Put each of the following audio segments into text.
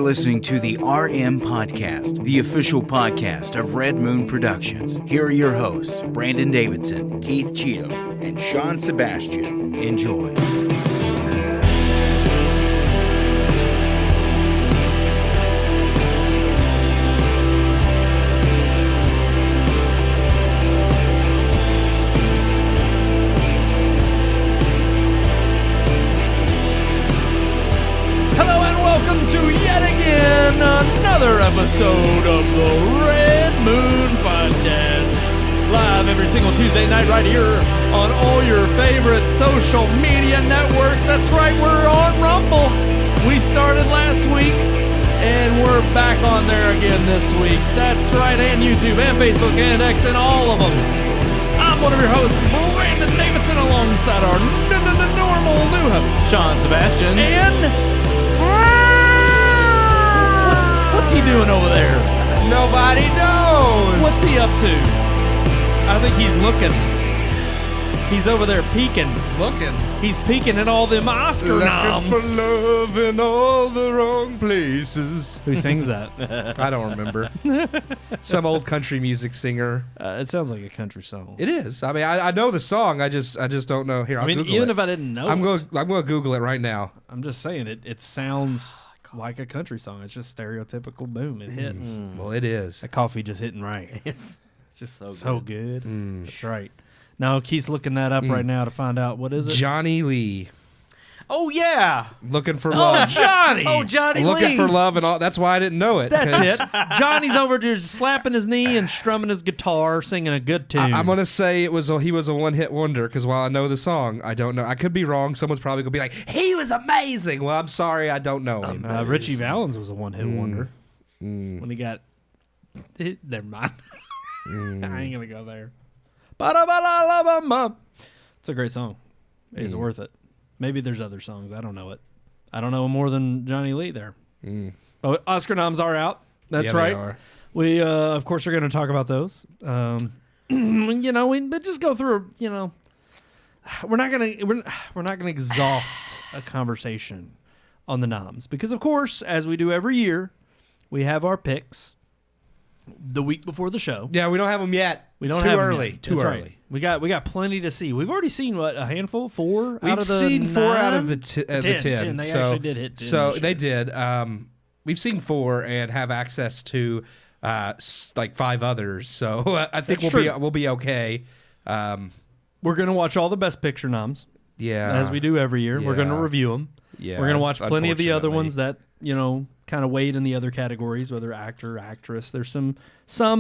listening to the RMPodcast, the official podcast of Red Moon Productions. Here are your hosts, Brandon Davidson, Keith Cheatham, and Sean Sebastian. Enjoy. Another episode of the Red Moon Podcast, live every single Tuesday night right here on all your favorite social media networks. That's right, we're on Rumble. We started last week, and we're back on there again this week. That's right, and YouTube, and Facebook, and X, and all of them. I'm one of your hosts, Brandon Davidson, alongside our normal new host, Sean Sebastian, and... What's he doing over there? Nobody knows. What's he up to? I think he's looking. He's over there peeking. Looking. He's peeking at all them Oscar noms. Looking for love in all the wrong places. Who sings that? I don't remember. Some old country music singer. It sounds like a country song. It is. I mean, I know the song. I just don't know. Here, I'll Google even it. if I didn't know I'm going to Google it right now. I'm just saying it sounds like a country song. It's just stereotypical. Boom, it hits. Well, it is. That coffee just hitting right. It's just so good. That's right. Now Keith's looking that up right now to find out what is it. Johnny Lee. Oh yeah, looking for love. Johnny. Johnny looking Lee. for love and all. That's why I didn't know it. That's it. Johnny's over there slapping his knee and strumming his guitar, singing a good tune. I'm gonna say he was a one-hit wonder because while I know the song, I don't know. I could be wrong. Someone's probably gonna be like, "He was amazing." Well, I'm sorry, I don't know him. Richie Valens was a one-hit wonder when he got. Never mind. I ain't gonna go there. It's a great song. It's worth it. Maybe there's other songs. I don't know it. I don't know more than Johnny Lee there. But Oscar noms are out. That's right. They are. We, of course, are going to talk about those. But just go through. We're not gonna exhaust a conversation on the noms because, of course, as we do every year, we have our picks the week before the show. Yeah, we don't have them yet. We don't it's too have them early. yet. Too That's early. Right. We got plenty to see. We've already seen a handful, 4 We've out of the seen 4 out of the 10. 10. They actually did hit 10. So this they year. did. We've seen 4 and have access to like 5 others. So I think we'll be okay. We're gonna watch all the Best Picture noms. Yeah, as we do every year. Yeah. We're gonna review them. Yeah, we're gonna watch plenty of the other unfortunately. ones that kind of weighed in the other categories, whether actor, actress. There's some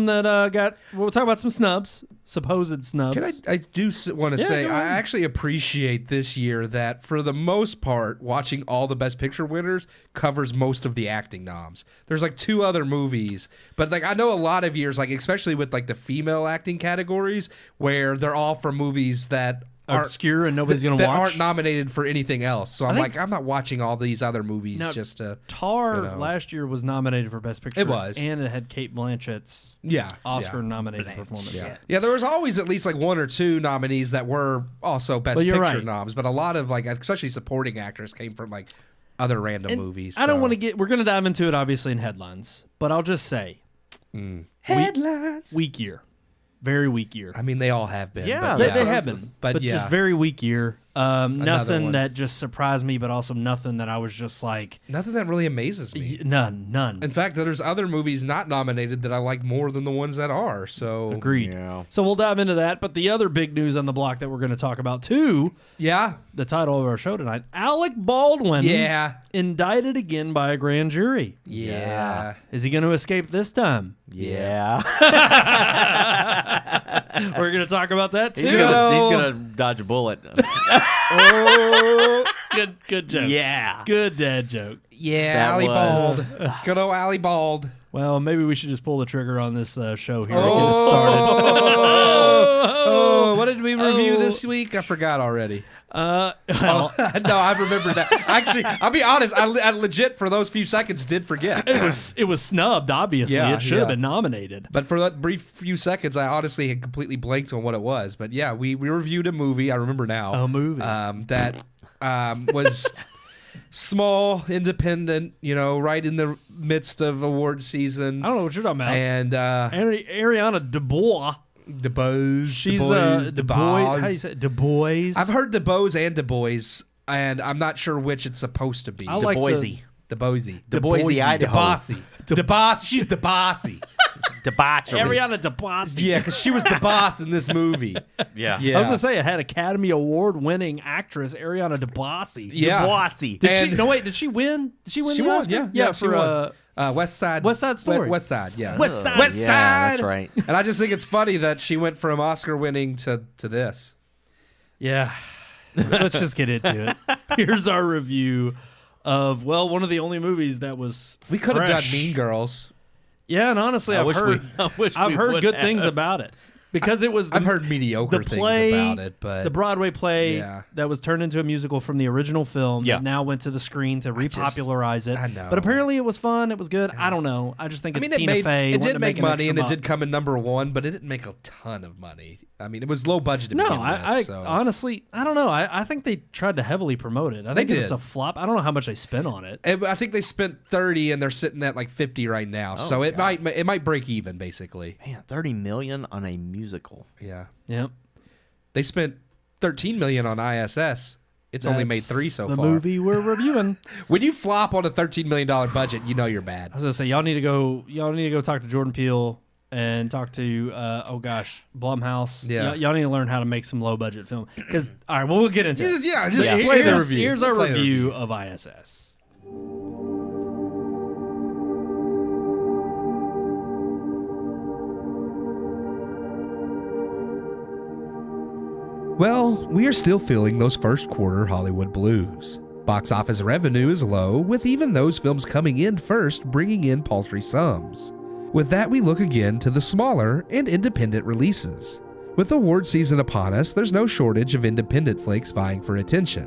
that we'll talk about some snubs, supposed snubs. I do want to say go I ahead. actually appreciate this year that for the most part watching all the Best Picture winners covers most of the acting noms. There's like 2 other movies, but like I know a lot of years, like especially with like the female acting categories, where they're all from movies that obscure and nobody's gonna watch. aren't nominated for anything else. So I'm think- I'm not watching all these other movies just to. Tar last year was nominated for Best Picture. It was. and it had Kate Blanchett's Yeah, Oscar-nominated performance. Yeah, there was always at least like 1 or 2 nominees that were also Best Well, you're Picture right. noms, but a lot of like, especially supporting actors, came from like other random And movies. I don't want to we're going to dive into it obviously in headlines, but I'll just say headlines. weak year. Very weak year. I mean, they all have been. Yeah, but They have been, but yeah. just very weak year. Nothing one. that just surprised me, but also nothing that I was just like, nothing that really amazes me. none. In fact, there's other movies not nominated that I like more than the ones that are. So Agreed. Yeah. So we'll dive into that. But the other big news on the block that we're going to talk about too, yeah, the title of our show tonight, Alec Baldwin, indicted again by a grand jury. Yeah. Is he going to escape this time? Yeah. We're going to talk about that too. He's gonna dodge a bullet. Oh, Good joke. Yeah. Good dad joke. yeah, That Allie was- Bald. Good old Allie Bald. Well, maybe we should just pull the trigger on this show here and get it Oh. started. Oh, what did we review this week? I forgot already. Well, No, I remember that. Actually, I'll be honest. I legit for those few seconds did forget. it was snubbed. Obviously, Yeah, it should have yeah. been nominated. But for that brief few seconds, I honestly had completely blanked on what it was. But yeah, we reviewed a movie. I remember now. A movie. that was small, independent, right in the midst of award season. I don't know what you're talking about. And Ariana DeBois. DeBose. She's DeBose. How do you say it? DeBois? I've heard DeBose and DeBois, and I'm not sure which it's supposed to be. I like Boise. DeBoise. Boise, Idaho. DeBossy. DeBoss. She's DeBossy. Debauchery. Ariana DeBois. Yeah, because she was the boss in this movie. Yeah. Yeah. I was gonna say it had Academy Award winning actress Ariana DeBosi. Yeah. Bossy. Did she? No, wait. Did she win? Did she win? She the won, Oscar? yeah, for she won. West Side. West Side Story. West Side, yeah. West Side. West Yeah, Side. that's right. And I just think it's funny that she went from Oscar winning to this. Yeah. Let's just get into it. Here's our review of one of the only movies that was. We could have done fresh. Mean Girls. Yeah, and honestly, I've heard good things about it because it was. I've heard mediocre things about it, but the Broadway play Yeah. that was turned into a musical from the original film Yeah. that now went to the screen to repopularize it. I know. But apparently, it was fun. It was good. I don't know. I just think it's Tina Fey. it wanting did to make an money, extra and it buck. did come in number one, but it didn't make a ton of money. I mean, it was low budget to No, begin with. I So. honestly, I don't know. I think they tried to heavily promote it. I think if it's did. a flop. I don't know how much they spent on it. I think they spent 30, and they're sitting at like 50 right now. So it might break even, basically. Man, $30 million on a musical. Yeah. Yep. They spent $13 million on I.S.S. It's only made 3 so the far. The movie we're reviewing. When you flop on a $13 million budget, you know you're bad. I was gonna say y'all need to go talk to Jordan Peele and talk to Blumhouse. Yeah. Y'all need to learn how to make some low budget film. Because all right, well we'll get into it. Just But play the review. Here's our Play the review of I.S.S. Well, we are still feeling those first quarter Hollywood blues. Box office revenue is low, with even those films coming in first bringing in paltry sums. With that, we look again to the smaller and independent releases. With award season upon us, there's no shortage of independent flicks vying for attention.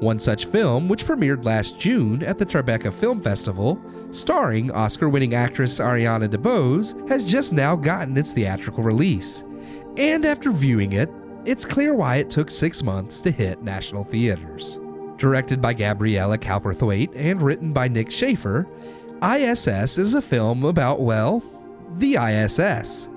One such film, which premiered last June at the Tribeca Film Festival, starring Oscar-winning actress Ariana DeBose, has just now gotten its theatrical release. And after viewing it, it's clear why it took 6 months to hit national theaters. Directed by Gabriella Cowperthwaite and written by Nick Schaefer, I.S.S. is a film about, the I.S.S.,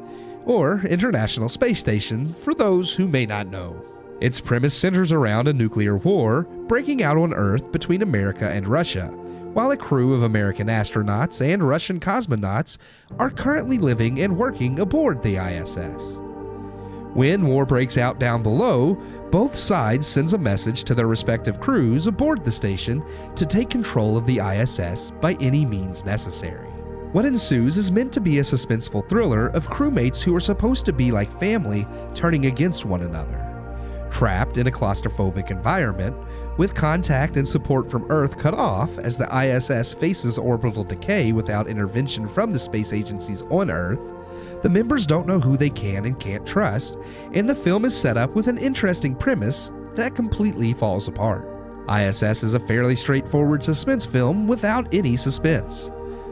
or International Space Station for those who may not know. Its premise centers around a nuclear war breaking out on Earth between America and Russia, while a crew of American astronauts and Russian cosmonauts are currently living and working aboard the I.S.S. When war breaks out down below, both sides sends a message to their respective crews aboard the station to take control of the I.S.S. by any means necessary. What ensues is meant to be a suspenseful thriller of crewmates who are supposed to be like family turning against one another. Trapped in a claustrophobic environment, with contact and support from Earth cut off as the I.S.S. faces orbital decay without intervention from the space agencies on Earth, the members don't know who they can and can't trust, and the film is set up with an interesting premise that completely falls apart. I.S.S. is a fairly straightforward suspense film without any suspense.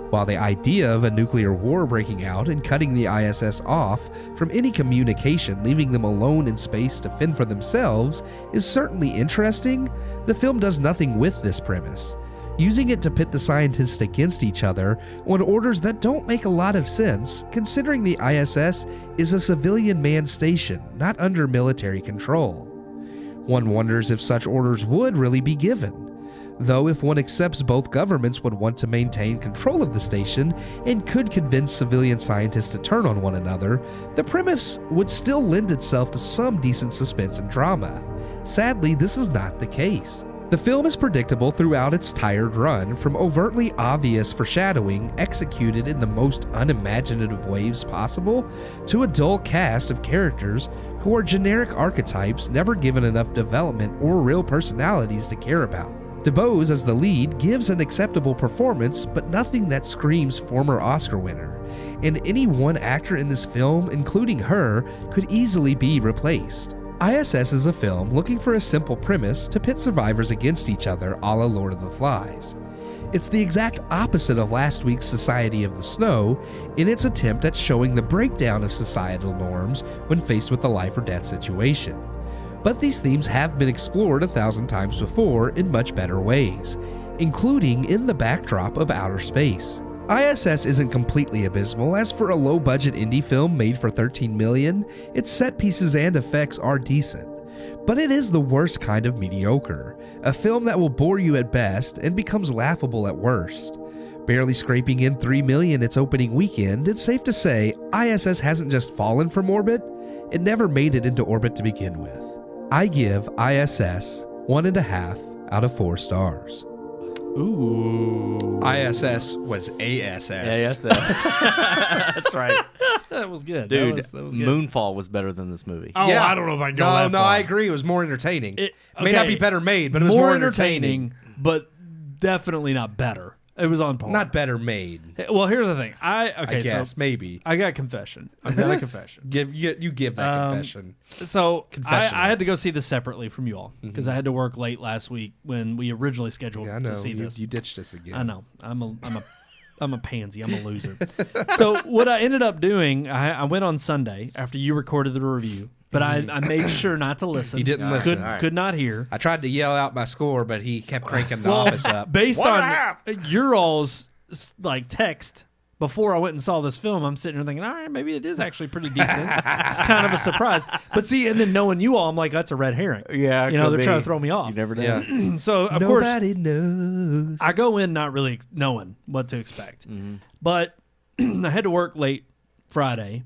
While the idea of a nuclear war breaking out and cutting the I.S.S. off from any communication, leaving them alone in space to fend for themselves, is certainly interesting, the film does nothing with this premise, using it to pit the scientists against each other on orders that don't make a lot of sense, considering the I.S.S. is a civilian manned station, not under military control. One wonders if such orders would really be given. Though if one accepts both governments would want to maintain control of the station and could convince civilian scientists to turn on one another, the premise would still lend itself to some decent suspense and drama. Sadly, this is not the case. The film is predictable throughout its tired run, from overtly obvious foreshadowing executed in the most unimaginative ways possible, to a dull cast of characters who are generic archetypes never given enough development or real personalities to care about. DeBose as the lead gives an acceptable performance, but nothing that screams former Oscar winner, and any one actor in this film, including her, could easily be replaced. I.S.S. is a film looking for a simple premise to pit survivors against each other a la Lord of the Flies. It's the exact opposite of last week's Society of the Snow in its attempt at showing the breakdown of societal norms when faced with a life or death situation. But these themes have been explored 1,000 times before in much better ways, including in the backdrop of outer space. I.S.S. isn't completely abysmal, as for a low-budget indie film made for $13 million, its set pieces and effects are decent. But it is the worst kind of mediocre, a film that will bore you at best and becomes laughable at worst. Barely scraping in $3 million its opening weekend, it's safe to say I.S.S. hasn't just fallen from orbit, it never made it into orbit to begin with. I give I.S.S. 1.5 out of 4 stars. Ooh. I.S.S. was A.S.S. A.S.S. That's right. That was good. Dude, that was good. Moonfall was better than this movie. Oh, Yeah. I don't know if I can go that No, far. I agree. It was more entertaining. It may not be better made, but it was more entertaining. but definitely not better. It was on par. Not better made. Well, here's the thing. I So guess, maybe. I got a confession. I've got a confession. You give that confession. So Confessional. I had to go see this separately from you all because I had to work late last week when we originally scheduled Yeah, I know. to see You, this. you ditched us again. I know. I'm a pansy. I'm a loser. So what I ended up doing, I went on Sunday after you recorded the review, but I made sure not to listen. He didn't listen. Could not hear. I tried to yell out my score, but he kept cranking the office up. Based on your all's like text before I went and saw this film, I'm sitting here thinking, all right, maybe it is actually pretty decent. It's kind of a surprise. But see, and then knowing you all, I'm like, that's a red herring. Yeah, You know, they're trying to throw me off. You never know. Yeah. So, of course, Nobody knows. I go in not really knowing what to expect. But I had to work late Friday.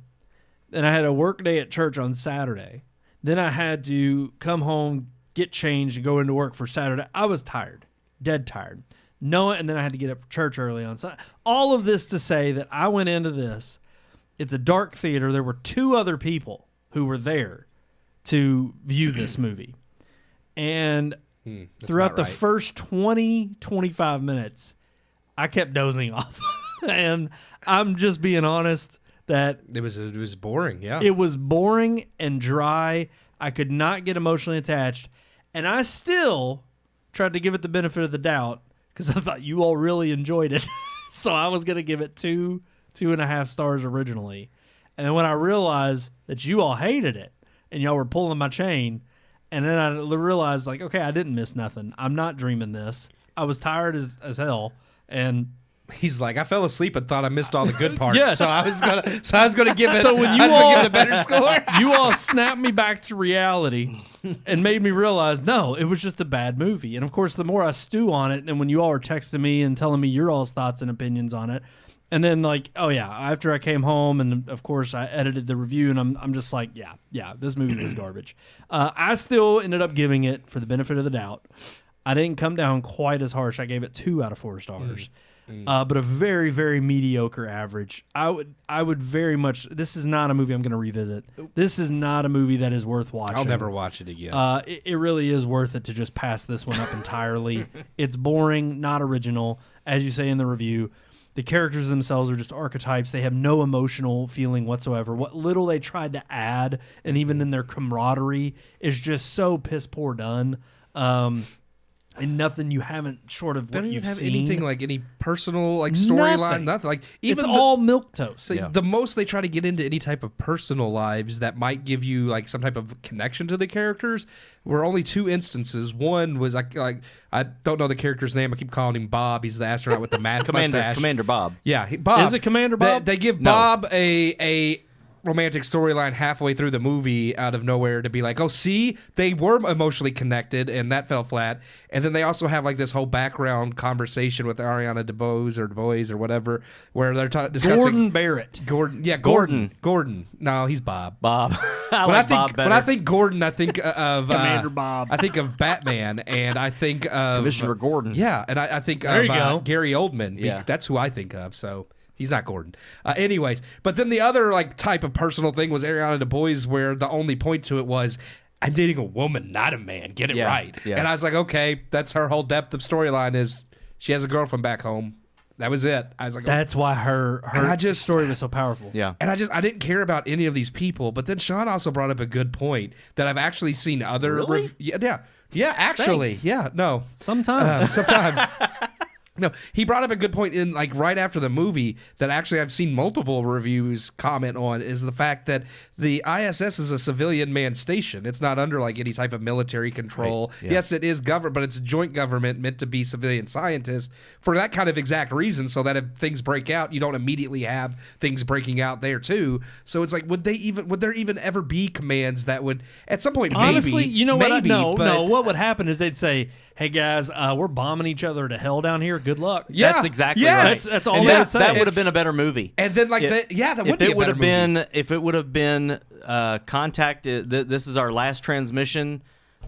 Then I had a work day at church on Saturday. Then I had to come home, get changed, and go into work for Saturday. I was tired, dead tired. And then I had to get up for church early on Sunday. All of this to say that I went into this. It's a dark theater. There were 2 other people who were there to view this movie. And throughout the first 20, 25 minutes, I kept dozing off. And I'm just being honest that It was boring, yeah. it was boring and dry. I could not get emotionally attached. And I still tried to give it the benefit of the doubt because I thought you all really enjoyed it. So I was going to give it 2.5 stars originally. And then when I realized that you all hated it and y'all were pulling my chain, and then I realized, like, okay, I didn't miss nothing. I'm not dreaming this. I was tired as hell. And He's like, I fell asleep and thought I missed all the good parts. Yes. So I was gonna give it. So when you I was all- gonna give it a better score. you all snapped me back to reality and made me realize, no, it was just a bad movie. And of course, the more I stew on it, and when you all were texting me and telling me your all's thoughts and opinions on it, and then like, oh yeah, after I came home, and of course I edited the review, and I'm just like, yeah, this movie was garbage. I still ended up giving it for the benefit of the doubt. I didn't come down quite as harsh. I gave it 2 out of 4 stars. But a very, very mediocre average. I would very much. This is not a movie I'm going to revisit. This is not a movie that is worth watching. I'll never watch it again. It really is worth it to just pass this one up entirely. It's boring, not original, as you say in the review. The characters themselves are just archetypes. They have no emotional feeling whatsoever. What little they tried to add, and even in their camaraderie, is just so piss poor done. And nothing you haven't short of They what don't you've even have seen. anything like any personal like storyline, nothing. Like even It's all milquetoast. So the most they try to get into any type of personal lives that might give you like some type of connection to the characters were only 2 instances. One was like I don't know the character's name. I keep calling him Bob. He's the astronaut with the mustache. Commander Bob. Yeah, Bob. Is it Commander Bob? They give Bob a romantic storyline halfway through the movie out of nowhere to be like, oh, see, they were emotionally connected, and that fell flat. And then they also have like this whole background conversation with Ariana DeBose or whatever, where they're discussing Gordon Barrett. Gordon. No, he's Bob. Bob. Bob better. When I think Gordon, I think of Commander Bob. I think of Batman, and I think of Commissioner Gordon. Yeah, and I think There of you go. Gary Oldman. Yeah. That's who I think of. So. He's not Gordon. Anyways, but then the other like type of personal thing was Ariana DeBose, where the only point to it was, I'm dating a woman, not a man. Get it right. Yeah. And I was like, okay, that's her whole depth of storyline is she has a girlfriend back home. That was it. I was like, That's why her story was so powerful. Yeah. and I didn't care about any of these people. But then Sean also brought up a good point that I've actually seen other. Really? Yeah, actually. Thanks. Yeah, no. Sometimes. Sometimes. No, he brought up a good point in like right after the movie that actually I've seen multiple reviews comment on is the fact that the ISS is a civilian manned station. It's not under like any type of military control. Right. Yeah. Yes, it is government, but it's a joint government meant to be civilian scientists for that kind of exact reason, so that if things break out, you don't immediately have things breaking out there too. So it's like, would there even ever be commands that would at some point? Honestly, maybe, you know what? No. but- What would happen is they'd say, "Hey guys, we're bombing each other to hell down here. Good luck." Yeah, That's exactly yes. right. That's all And they would say. That would have been a better movie. And then like that would be a better movie. If it would have been contacted, this is our last transmission.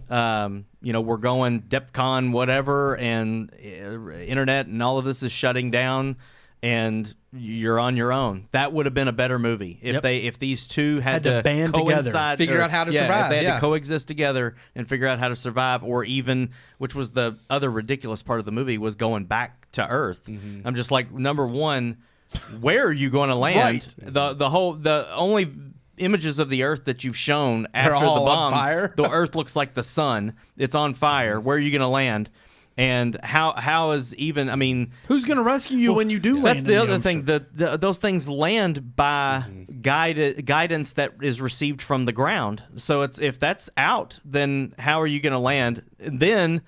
We're going DEPCON whatever, and internet and all of this is shutting down, and you're on your own. That would have been a better movie if these two had to band coincide, together. Figure out how to survive. If they had to coexist together and figure out how to survive, or even, which was the other ridiculous part of the movie, was going back to Earth. Mm-hmm. I'm just like, number one, where are you going to land? Right. The only images of the Earth that you've shown after the all on bombs, fire? the Earth looks like the sun. It's on fire. Where are you going to land? And how is even? I mean, Who's going to rescue you when you do land? that's the in other ocean? thing. Those things land by guidance that is received from the ground. So if that's out, then how are you going to land? And then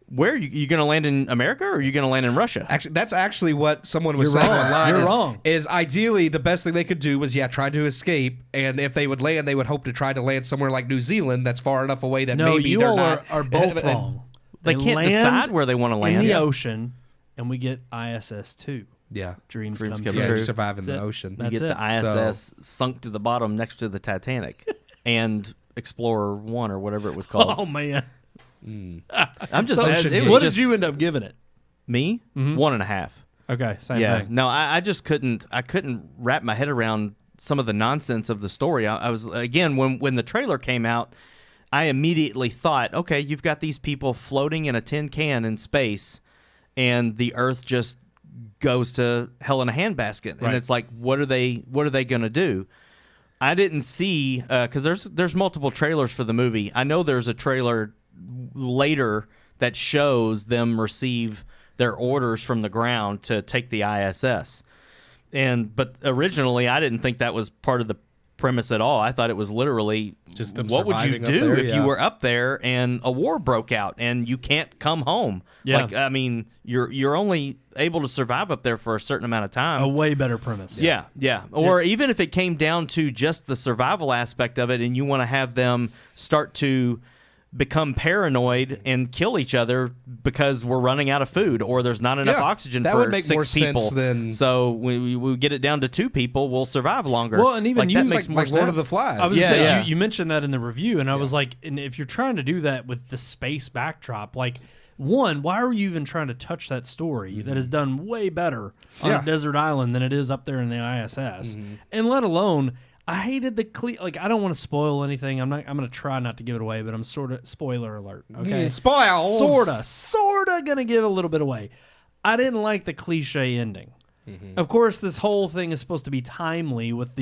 where are you going to land in America, or are you going to land in Russia? Actually, that's actually what someone was You're saying wrong. online. You're is, wrong. Is ideally the best thing they could do was try to escape, and if they would land, they would hope to try to land somewhere like New Zealand that's far enough away that No, maybe you they're all not. are both wrong. They can't land decide where they want to land. in the ocean, and we get ISS 2. Yeah, Dreams Dreams come come true. yeah, true. to survive in That's the it. ocean. You That's get it. the ISS sunk to the bottom next to the Titanic, and Explorer 1 or whatever it was called. Oh man! I'm just. So, it was what just did you end up giving it? me 1.5. Okay, same Yeah, thing. no, I just couldn't. I couldn't wrap my head around some of the nonsense of the story. I was again when the trailer came out, I immediately thought, okay, you've got these people floating in a tin can in space, and the Earth just goes to hell in a handbasket, Right. and it's like, what are they gonna do? I didn't see because there's multiple trailers for the movie. I know there's a trailer later that shows them receive their orders from the ground to take the ISS. But originally, I didn't think that was part of the premise at all. I thought it was literally Just them what would you surviving up do there, if yeah. you were up there and a war broke out and you can't come home? Yeah. Like, I mean, you're only able to survive up there for a certain amount of time. A way better premise. Yeah. Or even if it came down to just the survival aspect of it, and you want to have them start to become paranoid and kill each other because we're running out of food or there's not enough Yeah, oxygen that for would make 6 more people. sense than- So we get it down to 2 people, we'll survive longer. Well, and even like, you- that makes like more Lord sense. of the Flies. I was Yeah, saying, yeah. You mentioned that in the review, and I was like, and if you're trying to do that with the space backdrop, like, one, why are you even trying to touch that story that is done way better on Yeah. a desert island than it is up there in the ISS? And let alone, I hated the like. I don't want to spoil anything. I'm going to try not to give it away, but I'm sort of spoiler alert. Okay, Spoils. sorta gonna give a little bit away. I didn't like the cliche ending. Of course, this whole thing is supposed to be timely with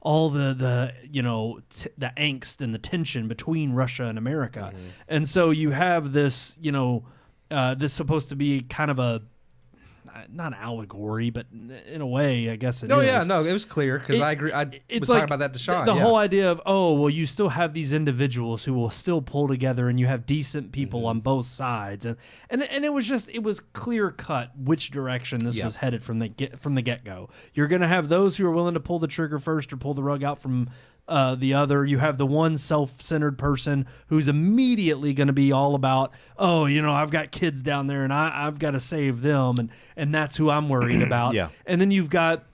all the the angst and the tension between Russia and America, and so you have this this supposed to be kind of a not allegory, but in a way, I guess it is. No, yeah, no, it was clear because I agree. I It's was like talking about that to Sean. The yeah. whole idea of, you still have these individuals who will still pull together, and you have decent people on both sides, and it was clear cut which direction this was headed from the get go. You're going to have those who are willing to pull the trigger first or pull the rug out from the other. You have the one self-centered person who's immediately going to be all about, I've got kids down there and I've got to save them, and that's who I'm worried about. Yeah. And then you've got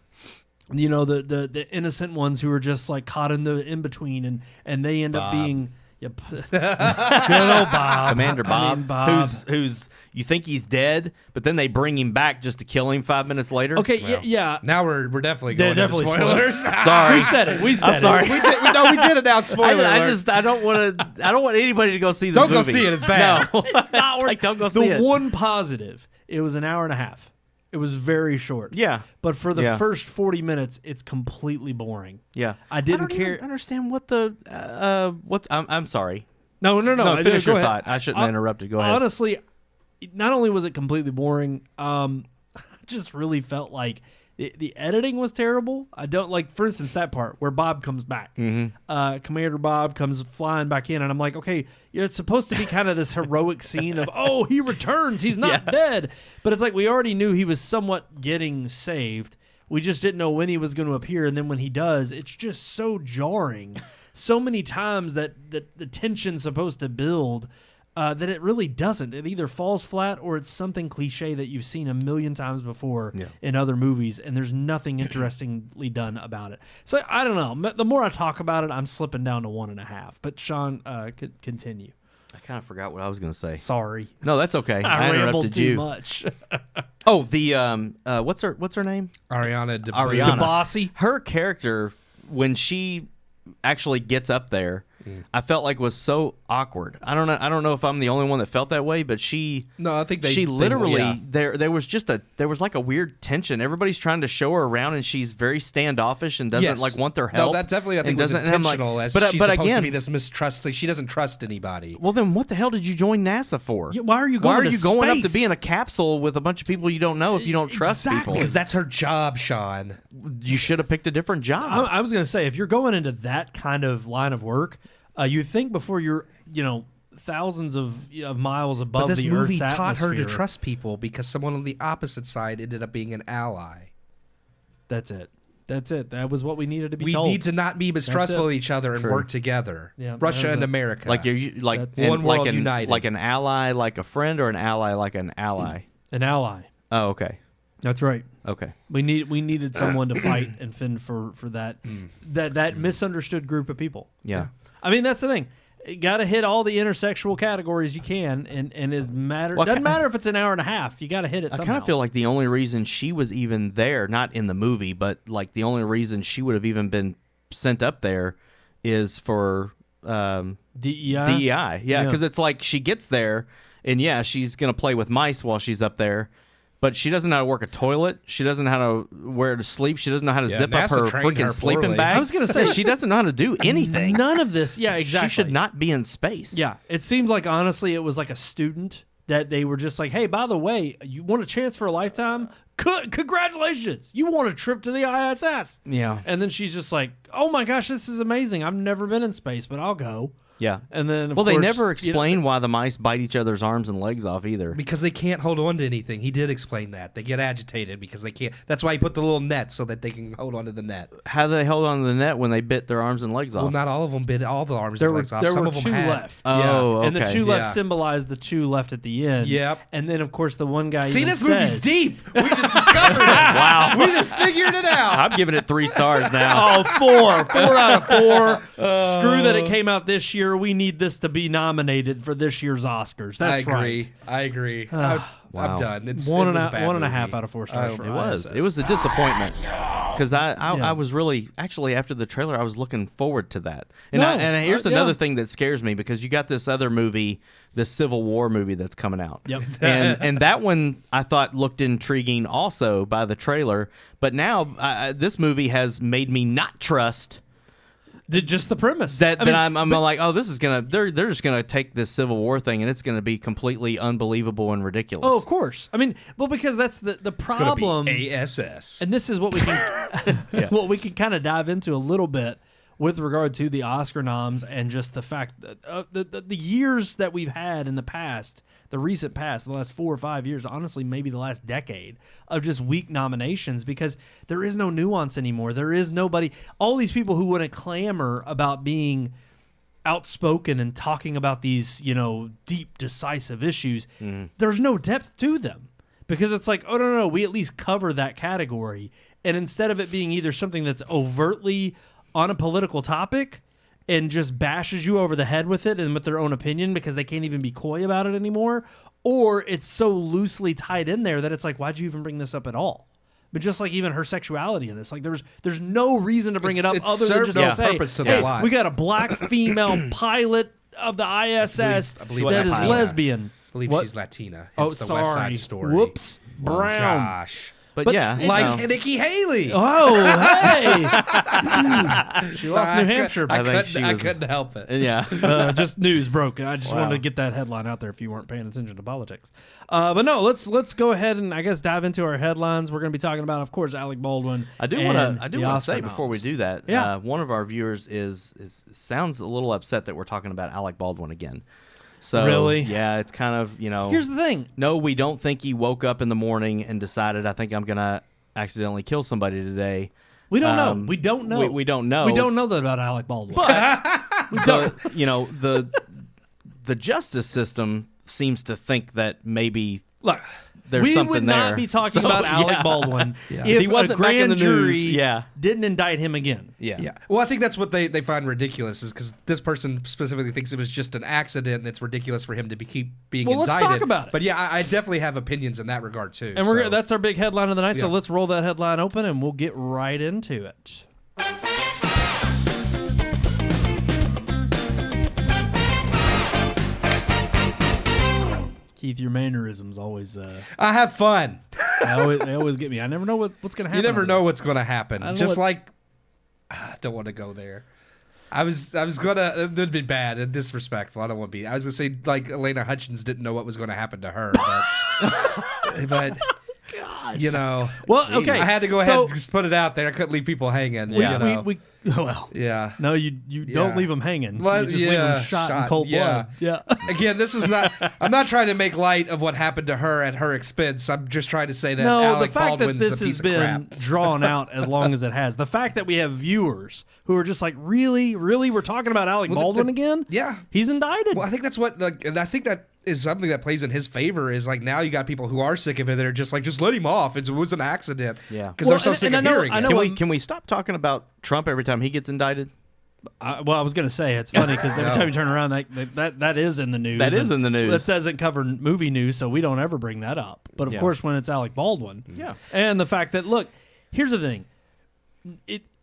the innocent ones who are just like caught in the in between, and they end up being good old Bob, Commander Bob, I mean, Bob. who's you think he's dead, but then they bring him back just to kill him 5 minutes later. Okay, yeah. Now we're definitely They're going into definitely spoilers. Sorry, We said it. We said I'm sorry. it. we did announce spoiler alert. I don't want anybody to go see this Don't go movie. see it. It's bad. No, It's not worth. like, don't go see The it. one positive, it was an hour and a half. It was very short. Yeah. But for the Yeah. first 40 minutes, it's completely boring. Yeah, I didn't don't care. even understand what the what. I'm sorry. No. No, finish Go your ahead. thought. I shouldn't have interrupted. Go ahead. Honestly, not only was it completely boring, I just really felt like the editing was terrible. I don't like, for instance, that part where Bob comes back. Commander Bob comes flying back in, and I'm like, okay, it's supposed to be kind of this heroic scene of, oh, he returns, he's not dead. But it's like we already knew he was somewhat getting saved. We just didn't know when he was going to appear, and then when he does, it's just so jarring. So many times that the tension's supposed to build, that it really doesn't. It either falls flat or it's something cliche that you've seen a million times before in other movies, and there's nothing interestingly done about it. So I don't know. The more I talk about it, I'm slipping down to 1.5. But Sean, could continue. I kind of forgot what I was going to say. Sorry. No, that's okay. I rambled interrupted too you. much. Oh, the what's her name? Ariana DeBossy. Her character, when she actually gets up there, I felt like was so awkward. I don't know if I'm the only one that felt that way, but I think she literally there was like a weird tension. Everybody's trying to show her around, and she's very standoffish and doesn't like want their help. No, that definitely I think was intentional. But she's supposed to be this mistrust. She doesn't trust anybody. Well, then what the hell did you join NASA for? Yeah, why are you going up to be in a capsule with a bunch of people you don't know if you don't trust people? Because that's her job, Sean. You should have picked a different job. I was going to say, if you're going into that kind of line of work, you think before you're, thousands of miles above the Earth's atmosphere. But this movie taught her to trust people because someone on the opposite side ended up being an ally. That's it. That was what we needed to be told. We need to not be mistrustful of each other and work together. Yeah, Russia and America. Like one world united. Like an ally, like a friend, or an ally, like an ally. An ally. Oh, okay. That's right. Okay. We needed someone to fight and fend for that misunderstood group of people. Yeah. I mean, that's the thing. You got to hit all the intersexual categories you can, and doesn't matter if it's an hour and a half. You got to hit it somehow. I kind of feel like the only reason she was even there, not in the movie, but like the only reason she would have even been sent up there is for DEI. DEI. Yeah, because it's like she gets there, and she's going to play with mice while she's up there. But she doesn't know how to work a toilet. She doesn't know how to where to sleep. She doesn't know how to zip up her freaking sleeping bag. I was going to say, she doesn't know how to do anything. None of this. Yeah, exactly. She should not be in space. Yeah, it seemed like, honestly, it was like a student that they were just like, hey, by the way, you want a chance for a lifetime? Congratulations. You want a trip to the I.S.S. Yeah. And then she's just like, oh my gosh, this is amazing. I've never been in space, but I'll go. Yeah. And then, they never explain why the mice bite each other's arms and legs off either. Because they can't hold on to anything. He did explain that. They get agitated because they can't. That's why he put the little net so that they can hold on to the net. How do they hold on to the net when they bit their arms and legs off? Well, not all of them bit all the arms and legs off. There Some were of them two had. left. Oh, okay. And the two left symbolized the two left at the end. Yep. And then, of course, the one guy See, this says, movie's deep. We just discovered it. Wow. We just figured it out. I'm giving it 3 stars now. Oh, 4 out of 4. Screw that it came out this year. We need this to be nominated for this year's Oscars. That's right. I agree. Wow. I'm done. It's one it and was a a bad 1.5 movie. out of 4 stars. For It was. I.S.S. It was a disappointment because I was really actually after the trailer I was looking forward to that. And here's another thing that scares me because you got this other movie, the Civil War movie that's coming out. Yep. and that one I thought looked intriguing also by the trailer. But now this movie has made me not trust. Just the premise. I'm like, oh, this is gonna. They're just gonna take this Civil War thing, and it's gonna be completely unbelievable and ridiculous. Oh, of course. I mean, well, because that's the problem. It's gonna be I.S.S. And this is what we can what we can kind of dive into a little bit with regard to the Oscar noms and just the fact that the years that we've had in the past, the recent past, the last 4 or 5 years, honestly, maybe the last decade of just weak nominations because there is no nuance anymore. There is nobody. All these people who want to clamor about being outspoken and talking about these, deep, decisive issues, there's no depth to them because it's like, oh, no, we at least cover that category. And instead of it being either something that's overtly on a political topic and just bashes you over the head with it and with their own opinion because they can't even be coy about it anymore, or it's so loosely tied in there that it's like, why'd you even bring this up at all? But just like even her sexuality in this, like there's no reason to bring it up other than just to say, purpose to the plot. We got a black female pilot of the I.S.S. I believe that is lesbian. I believe she's Latina. Oh, It's the sorry. West Side Story. Whoops. Brown. Gosh. But yeah, like Nikki Haley. Oh, hey! She lost New I Hampshire. I couldn't help it. Yeah. Just news broke. I just wanted to get that headline out there if you weren't paying attention to politics. But no, let's go ahead and I guess dive into our headlines. We're going to be talking about, of course, Alec Baldwin. I do want to say before we do that, one of our viewers sounds a little upset that we're talking about Alec Baldwin again. So really, yeah, it's kind of Here's the thing. No, we don't think he woke up in the morning and decided, I think I'm gonna accidentally kill somebody today. We don't know. We don't know. We don't know. We don't know that about Alec Baldwin. But the justice system seems to think that maybe look. There's something we would not be talking about Alec Baldwin if he wasn't a grand back in the news. jury didn't indict him again. Yeah. Well, I think that's what they find ridiculous is because this person specifically thinks it was just an accident and it's ridiculous for him to keep being indicted. Let's talk about it. But yeah, I definitely have opinions in that regard too. And that's our big headline of the night. So let's roll that headline open and we'll get right into it. Keith, your mannerisms always... I have fun. they always get me. I never know what's going to happen. You never know what's going to happen. Just I don't want to go there. I was gonna. It would be bad and disrespectful. I don't want to be. I was gonna say like Elena Hutchins didn't know what was going to happen to her, but you know. Well, okay. I had to go ahead and just put it out there. I couldn't leave people hanging. Yeah. Yeah. No, you don't leave them hanging. Well, you just leave them shot in cold blood. Yeah. Again, this is not. I'm not trying to make light of what happened to her at her expense. I'm just trying to say that Alec the fact Baldwin's that this a piece has been of crap. drawn out as long as it has, the fact that we have viewers who are just like, really, we're talking about Alec Baldwin again? Yeah, he's indicted. Well, I think that's what, and I think that is something that plays in his favor. Is like now you got people who are sick of it that are just like, just let him off. It was an accident. Yeah, because they're so sick of hearing it. Can we stop talking about Trump every time he gets indicted? I was going to say it's funny because every time you turn around, that is in the news. That is in the news. That doesn't cover movie news, so we don't ever bring that up. But of course, when it's Alec Baldwin, and the fact that here's the thing,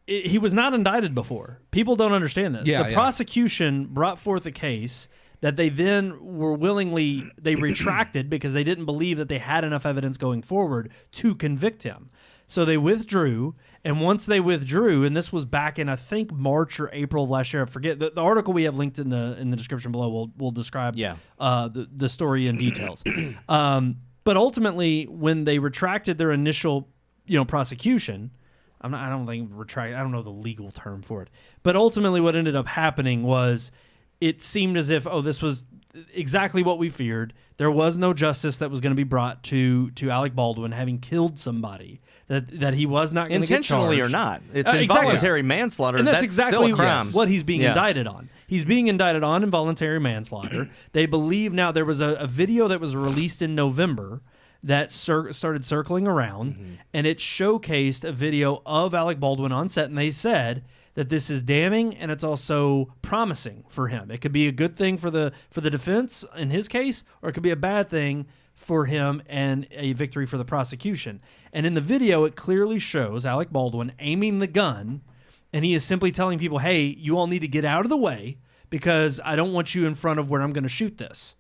he was not indicted before. People don't understand this. The prosecution brought forth a case that they then were they retracted because they didn't believe that they had enough evidence going forward to convict him. So they withdrew, and once they withdrew, and this was back in I think March or April of last year, I forget. The article we have linked in the description below will describe the story in details. But ultimately, when they retracted their initial prosecution, I don't know the legal term for it, but ultimately what ended up happening was it seemed as if this was exactly what we feared. There was no justice that was going to be brought to Alec Baldwin having killed somebody. That he was not going to get charged. Intentionally or not. It's involuntary manslaughter. And that's exactly still a crime. what he's being indicted on. He's being indicted on involuntary manslaughter. They believe now there was a video that was released in November that started circling around, and it showcased a video of Alec Baldwin on set, and they said that this is damning and it's also promising for him. It could be a good thing for the defense in his case, or it could be a bad thing for him and a victory for the prosecution. And in the video, it clearly shows Alec Baldwin aiming the gun, and he is simply telling people, hey, you all need to get out of the way because I don't want you in front of where I'm going to shoot this.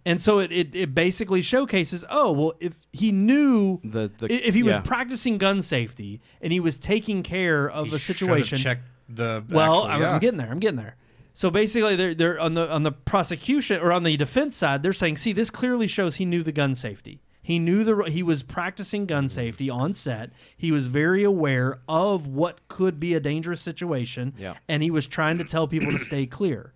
And so it basically showcases, if he knew, if he was practicing gun safety and he was taking care of a situation. I'm getting there. So basically, they're on the prosecution or on the defense side, they're saying, see, this clearly shows he knew the gun safety. He knew he was practicing gun safety on set. He was very aware of what could be a dangerous situation, and he was trying to tell people to stay clear.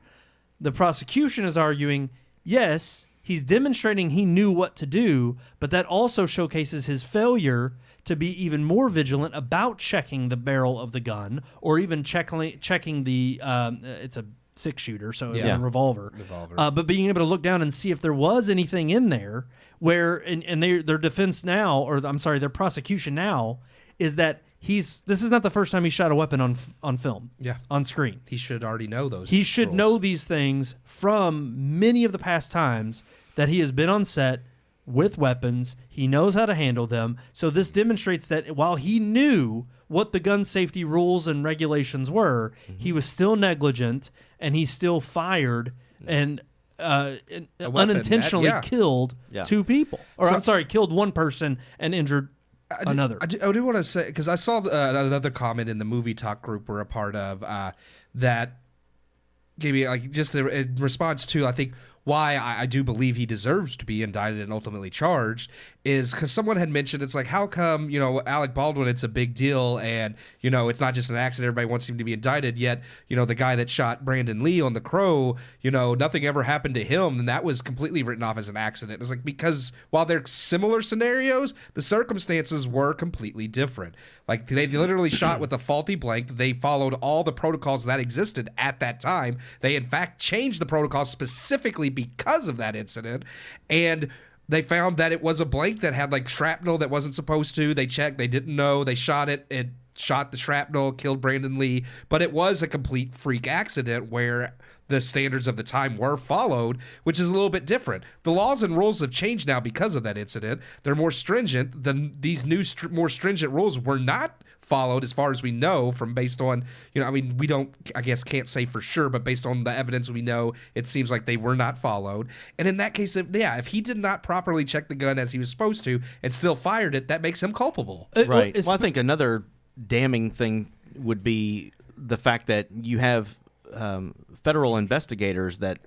The prosecution is arguing, yes, he's demonstrating he knew what to do, but that also showcases his failure to be even more vigilant about checking the barrel of the gun or even checking the it's a 6-shooter, so it was a revolver. But being able to look down and see if there was anything in there where, and their defense now, or I'm sorry, their prosecution now is that this is not the first time he shot a weapon on film, on screen. He should already know those. He should know these things from many of the past times that he has been on set with weapons. He knows how to handle them. So this demonstrates that while he knew what the gun safety rules and regulations were, he was still negligent, and he still fired and unintentionally killed two people. Or killed one person and injured another. I do want to say, because I saw another comment in the movie talk group we're a part of that gave me like just in response to, I think, why I do believe he deserves to be indicted and ultimately charged is because someone had mentioned, it's like, how come, Alec Baldwin, it's a big deal and, it's not just an accident, everybody wants him to be indicted, yet, the guy that shot Brandon Lee on The Crow, nothing ever happened to him, and that was completely written off as an accident. It's like, because while they're similar scenarios, the circumstances were completely different. Like, they literally shot with a faulty blank. They followed all the protocols that existed at that time. They, in fact, changed the protocols specifically because of that incident. And they found that it was a blank that had, like, shrapnel that wasn't supposed to. They checked. They didn't know. They shot it. It shot the shrapnel, killed Brandon Lee. But it was a complete freak accident where the standards of the time were followed, which is a little bit different. The laws and rules have changed now because of that incident. They're more stringent. These new more stringent rules were not followed as far as we know from based on, we don't, I guess, can't say for sure, but based on the evidence we know, it seems like they were not followed. And in that case, if he did not properly check the gun as he was supposed to and still fired it, that makes him culpable. Right. Well, I think another damning thing would be the fact that you have federal investigators that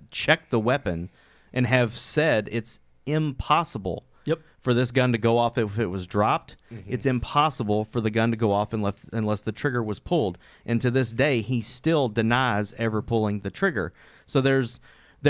checked the weapon and have said it's impossible for this gun to go off if it was dropped. Mm-hmm. It's impossible for the gun to go off unless the trigger was pulled. And to this day, he still denies ever pulling the trigger. So there's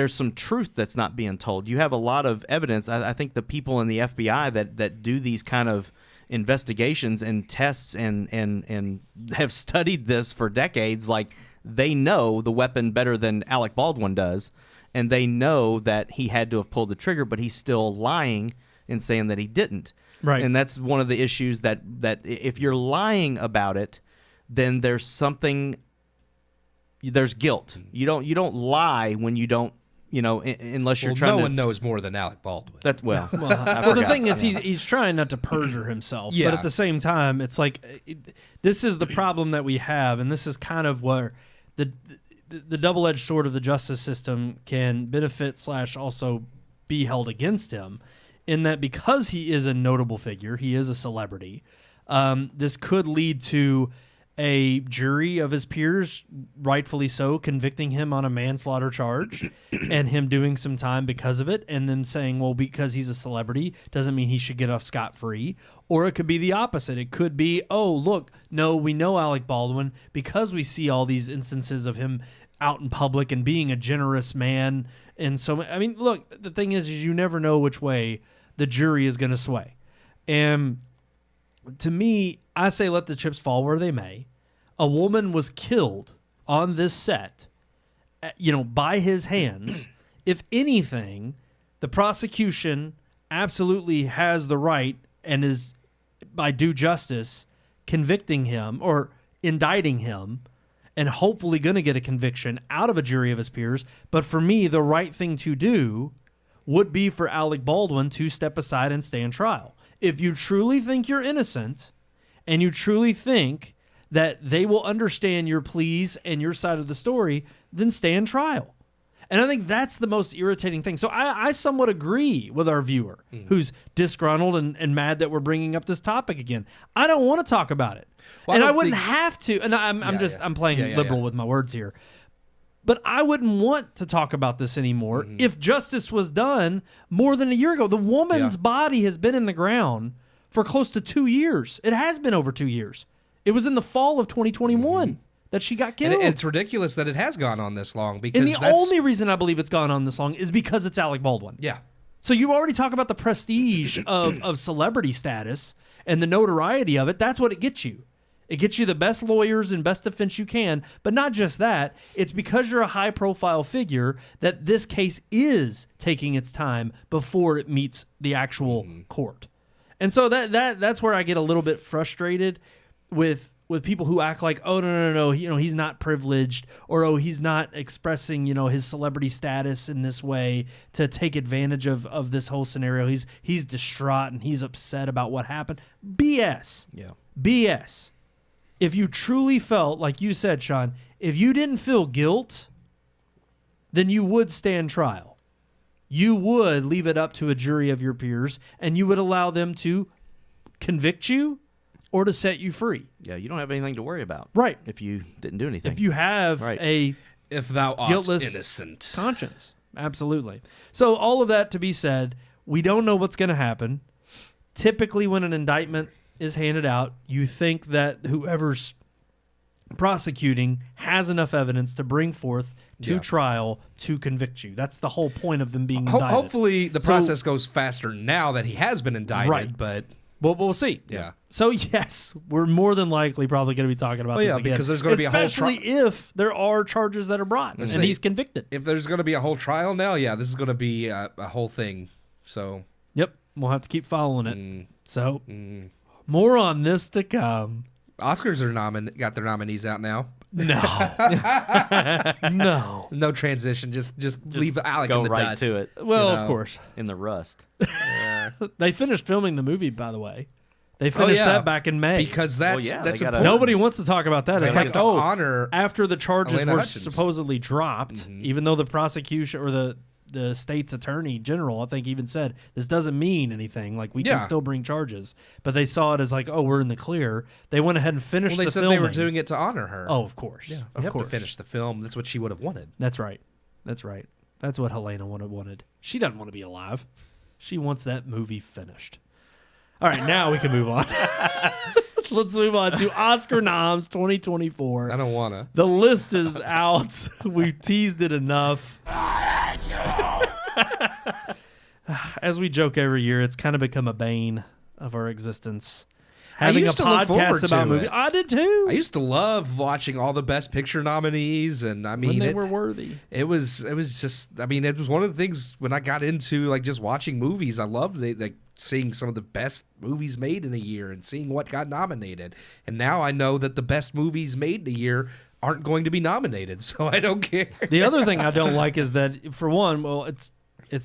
some truth that's not being told. You have a lot of evidence. I think the people in the FBI that do these kind of investigations and tests and have studied this for decades, like, they know the weapon better than Alec Baldwin does, and they know that he had to have pulled the trigger, but he's still lying and saying that he didn't. Right. And that's one of the issues that if you're lying about it, then there's guilt. You don't lie when you don't, unless you're trying to. No one knows more than Alec Baldwin. That's well, the thing is, he's trying not to perjure himself, but at the same time, it's like this is the problem that we have, and this is kind of where the double-edged sword of the justice system can benefit / also be held against him, in that because he is a notable figure, he is a celebrity. This could lead to a jury of his peers, rightfully so, convicting him on a manslaughter charge and him doing some time because of it, and then saying, well, because he's a celebrity doesn't mean he should get off scot-free. Or it could be the opposite. It could be, oh, look, no, we know Alec Baldwin because we see all these instances of him out in public and being a generous man. And so, look, the thing is you never know which way the jury is going to sway. And to me, I say let the chips fall where they may. A woman was killed on this set, by his hands. If anything, the prosecution absolutely has the right and is, by due justice, convicting him or indicting him and hopefully going to get a conviction out of a jury of his peers. But for me, the right thing to do would be for Alec Baldwin to step aside and stand trial. If you truly think you're innocent and you truly think that they will understand your pleas and your side of the story, then stand trial. And I think that's the most irritating thing. So I somewhat agree with our viewer who's disgruntled and mad that we're bringing up this topic again. I don't want to talk about it. Well, and I wouldn't have to. And I'm playing liberal with my words here. But I wouldn't want to talk about this anymore if justice was done more than a year ago. The woman's body has been in the ground for close to 2 years. It has been over 2 years. It was in the fall of 2021 that she got killed. And it's ridiculous that it has gone on this long. Because and the only reason I believe it's gone on this long is because it's Alec Baldwin. Yeah. So you already talk about the prestige of celebrity status and the notoriety of it. That's what it gets you. It gets you the best lawyers and best defense you can, but not just that. It's because you're a high-profile figure that this case is taking its time before it meets the actual court. And so that's where I get a little bit frustrated with people who act like, oh, no, he's not privileged, or, oh, he's not expressing, his celebrity status in this way to take advantage of this whole scenario. He's distraught and he's upset about what happened. BS. Yeah. BS. If you truly felt, like you said, Sean, if you didn't feel guilt, then you would stand trial. You would leave it up to a jury of your peers, and you would allow them to convict you or to set you free. Yeah, you don't have anything to worry about. Right. If you didn't do anything. If you have a If thou art guiltless innocent. conscience. Absolutely. So all of that to be said, we don't know what's going to happen. Typically when an indictment is handed out, you think that whoever's prosecuting has enough evidence to bring forth to trial to convict you. That's the whole point of them being indicted. Hopefully the process goes faster now that he has been indicted, Right. but Well, we'll see. Yeah. So yes, we're more than likely probably going to be talking about this again. because there's going to be a whole especially if there are charges that are brought and he's convicted. if there's going to be a whole trial now, this is going to be a whole thing. So Yep, we'll have to keep following it. So more on this to come. Oscars are got their nominees out now. No, no. No transition. Just leave Alec go in the right dust. to it Well, You know. of course, in the rust. they finished filming the movie. By the way, they finished that back in May because that's Well, yeah, that's they gotta- important. nobody wants to talk about that. They It's have like, to honor after the charges Elena were Hutchins. supposedly dropped, even though the prosecution or the state's attorney general, I think, even said this doesn't mean anything. Like we can still bring charges, but they saw it as like, oh, we're in the clear. They went ahead and finished Well, they the said filming. they were doing it to honor her. Oh, of course. yeah. of You course. have to finish the film. That's what she would have wanted. That's right. That's right. That's what Helena wanted. She doesn't want to be alive. She wants that movie finished. All right, now we can move on. Let's move on to Oscar noms 2024. I don't wanna. The list is out. We've teased it enough. As we joke every year, it's kind of become a bane of our existence. Having a used to look forward podcast about to movies. it. I did too. I used to love watching all the Best Picture nominees, and I mean, when they were worthy. It was just. I mean, it was one of the things when I got into like just watching movies. I loved it, like seeing some of the best movies made in a year and seeing what got nominated. And now I know that the best movies made in a year aren't going to be nominated, so I don't care. The other thing I don't like is that, for one, well, it's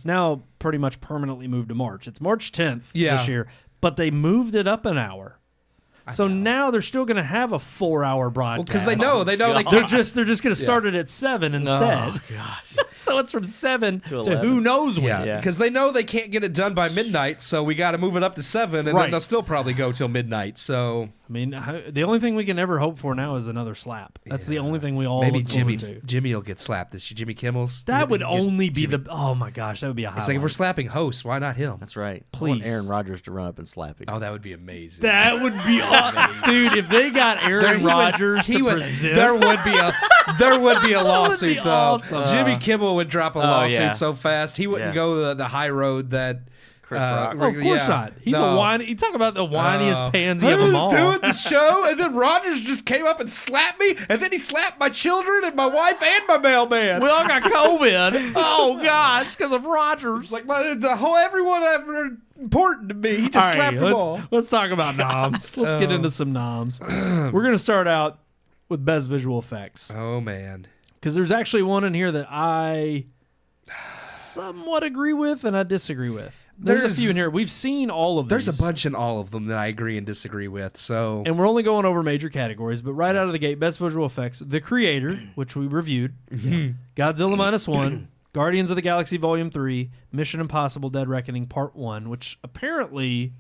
now pretty much permanently moved to March. It's March 10th this year, but they moved it up an hour. So now they're still going to have a 4-hour broadcast. Because they know they they're just going to start it at 7 instead. Oh, gosh. So it's from 7 to 11. who knows when. Yeah, because they know they can't get it done by midnight, so we got to move it up to 7, and Right. then they'll still probably go till midnight. So I mean, the only thing we can ever hope for now is another slap. That's the only thing we all maybe look forward to. Jimmy will get slapped this year. Jimmy Kimmel's. That would Get- only be the. Oh my gosh, that would be a highlight. It's like if we're slapping hosts, why not him? That's right. I Please. want Aaron Rodgers to run up and slap him. Oh, that would be amazing. That would be awesome, dude. If they got Aaron Rodgers to present, there would be a lawsuit be though. awesome. Jimmy Kimmel would drop a lawsuit yeah. so fast he wouldn't Yeah. go the high road that. Chris Rock. Oh, of course not. He's a whiny. You talk about the whiniest pansy I of them was all. doing the show, and then Rogers just came up and slapped me, and then he slapped my children and my wife and my mailman. We all got COVID. Oh gosh, because of Rodgers. Like everyone ever important to me. He just slapped them all. Let's talk about noms. Let's get into some noms. We're gonna start out with best visual effects Oh man. because there's actually one in here that I somewhat agree with and I disagree with. There's a few in here. We've seen all of these. There's a bunch in all of them that I agree and disagree with. So And we're only going over major categories, but right out of the gate, best visual effects, The Creator, which we reviewed, Godzilla -1, Guardians of the Galaxy Volume 3, Mission Impossible Dead Reckoning Part 1, which apparently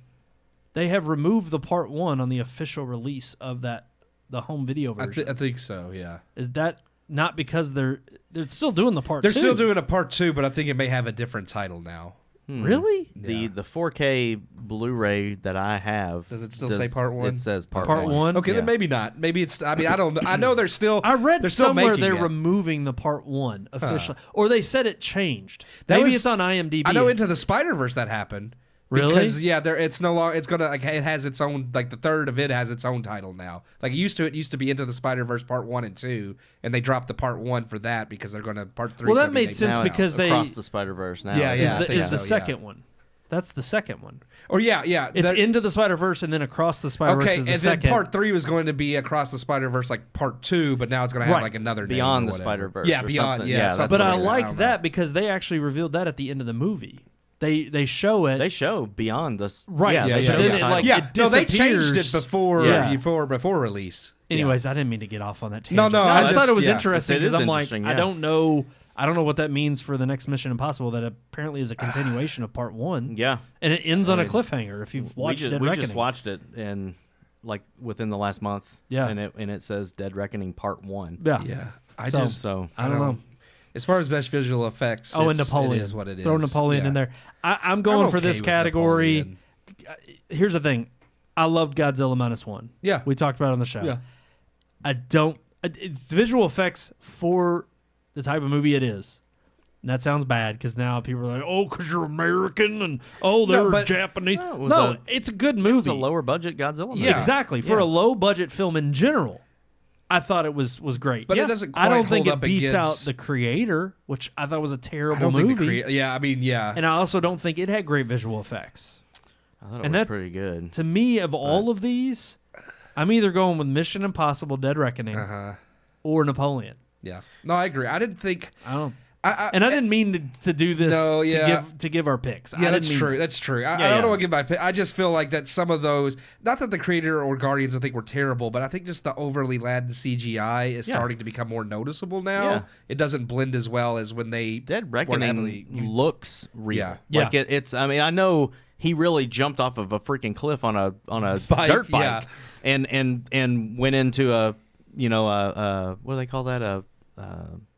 they have removed the Part 1 on the official release of the home video version. I think so. Yeah. Is that not because they're still doing the Part 2? They're still doing a part 2, but I think it may have a different title now. Really? Yeah. The 4K Blu-ray that I have. Does it still say Part 1? It says Part Part 1? Okay, Yeah. then maybe not. Maybe it's. I mean, I don't. I know they're still. I read they're still somewhere making they're it. removing the Part 1 officially. Or they said it changed. That Maybe was- it's on IMDb. I know It's- Into the Spider-Verse that happened. Really? Because it's no longer. It's gonna like it has its own like the third of it has its own title now. Like it used to be Into the Spider-Verse Part 1 and 2, and they dropped the Part 1 for that because they're gonna Part 3. Well, that made sense Now because it's they across the Spider-Verse now. Yeah, is I the, think is the so, second one. That's the second one. Or yeah. It's that- Into the Spider-Verse and then Across the Spider-Verse Okay, is the and second. then Part 3 was going to be Across the Spider-Verse like Part 2, but now it's going to have Right. like another name Beyond or the whatever. Spider-Verse Yeah, or Beyond. something. Yeah, Yeah, that's something but I like like don't that know. because they actually revealed that at the end of the movie. They show it. They show beyond this. Right. Yeah, Yeah, they yeah, show then the it, title. like, Yeah, it no, they changed disappears. it before Yeah. before release. Anyways, I didn't mean to get off on that tangent. No, I I just thought it was yeah. interesting It is because I'm like, interesting, I yeah. don't know what that means for the next Mission Impossible. That apparently is a continuation of Part 1. Yeah. And it ends on a cliffhanger. If you've watched Dead we Reckoning, just watched it in like within the last month. Yeah. and it says Dead Reckoning Part 1. Yeah. Yeah, So I don't know. As far as best visual effects, Oh, and it Napoleon. is what it is. Throw Napoleon Yeah. in there. I'm going I'm for okay this with category. Napoleon. Here's the thing. I loved Godzilla -1. Yeah. We talked about it on the show. Yeah. I don't. It's visual effects for the type of movie it is. And that sounds bad because now people are like, oh, because you're American and oh, they're but- Japanese. No, it was No, a- it's a good movie. it's a lower budget Godzilla movie. Yeah. Exactly. For Yeah. a low budget film in general, I thought it was great. But it Yeah. doesn't I don't quite think hold it up beats out against- The Creator, which I thought was a I terrible don't think movie. yeah, I mean, yeah. And I also don't think it had great visual effects. I thought it And was that- pretty good. To me, of all of these, I'm either going with Mission Impossible: Dead Reckoning or Napoleon. Yeah. No, I agree. I didn't think. I don't. I didn't mean to do this No, yeah. to give our picks. Yeah, I that's didn't mean true. That's true. I Yeah, don't yeah. want to give my pick. I just feel like that some of those, not that the Creator or Guardians I think were terrible, but I think just the overly laden CGI is Yeah. starting to become more noticeable now. Yeah. It doesn't blend as well as when they Dead were Reckoning heavily looks real. Yeah. Like Yeah. it's. I mean, I know he really jumped off of a freaking cliff on a Bike, dirt bike, yeah. and went into a what do they call that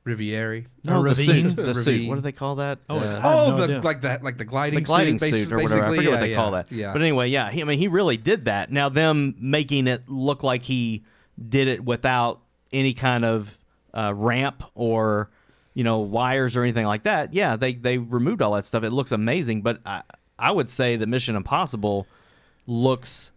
Riviere. No, the ravine? suit. The Ravine. suit. What do they call that? Oh, I have Oh, no the idea. like the gliding the gliding suit, suit or whatever. I basically. forget what Yeah, they call yeah, that. Yeah. But anyway, yeah. He really did that. Now them making it look like he did it without any kind of ramp or wires or anything like that. Yeah, they removed all that stuff. It looks amazing. But I would say that Mission Impossible looks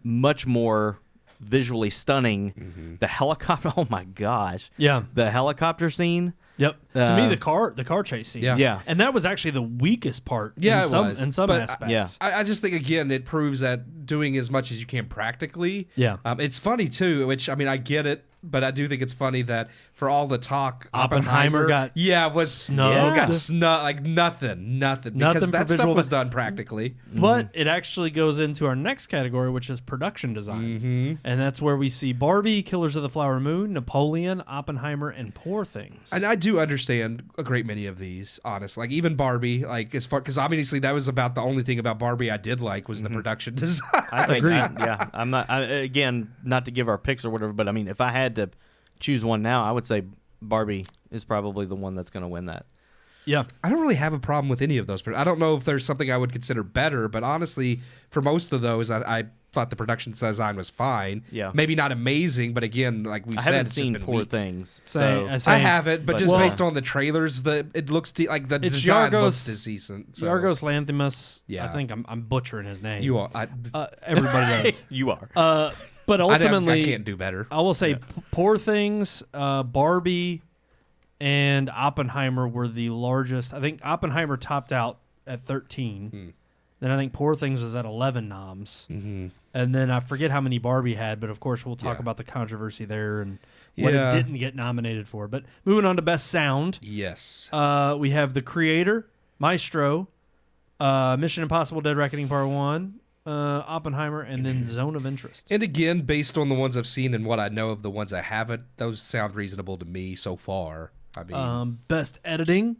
much more visually stunning. The helicopter. Oh my gosh. Yeah. The helicopter scene. Yep. To me, the car chase scene. Yeah. Yeah. And that was actually the weakest part. Yeah, in it some, was. in some But aspects. Yeah. I just think again it proves that doing as much as you can practically. Yeah. It's funny too, which I mean I get it, but I do think it's funny that for all the talk, Oppenheimer got was snubbed. got snubbed like nothing Nothing because for that stuff visual was effects. done practically. But it actually goes into our next category, which is production design. And that's where we see Barbie, Killers of the Flower Moon, Napoleon, Oppenheimer, and Poor Things. And I do understand a great many of these, honestly. Like even Barbie, like as far because obviously that was about the only thing about Barbie I did like was the production design. I think, yeah, I'm not. Again, not to give our picks or whatever, but I mean, if I had to choose one now, I would say Barbie is probably the one that's going to win that. Yeah. I don't really have a problem with any of those. I don't know if there's something I would consider better, but honestly, for most of those, I thought the production design was fine. Yeah. Maybe not amazing, but again, like we've I said, haven't it's just seen been Poor weak. Things. Same. I haven't, but just Well- based on the trailers, it looks like the It's design Yorgos- looks decent. So. Yorgos Lanthimos. Yeah. I think I'm butchering his name. You are. Everybody does. You are. But ultimately, I can't do better. I will say Poor Things, Barbie, and Oppenheimer were the largest. I think Oppenheimer topped out at 13. Then I think Poor Things was at 11 noms. And then I forget how many Barbie had, but of course we'll talk Yeah. about the controversy there and what Yeah. it didn't get nominated for. But moving on to Best Sound, Yes. we have The Creator, Maestro, Mission Impossible: Dead Reckoning Part 1, Oppenheimer, and then Zone of Interest. And again, based on the ones I've seen and what I know of the ones I haven't, those sound reasonable to me so far. I mean, Best Editing.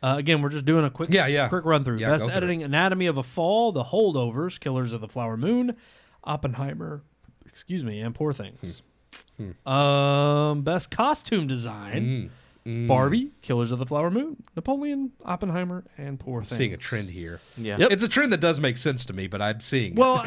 Again, we're just doing a quick quick run through. Yeah, Best go through Editing: Anatomy of a Fall, The Holdovers, Killers of the Flower Moon, Oppenheimer, and Poor Things. Best Costume Design: Barbie, Killers of the Flower Moon, Napoleon, Oppenheimer, and Poor Things. seeing a trend here. Yeah. Yep. It's a trend that does make sense to me, but I'm seeing it. Well,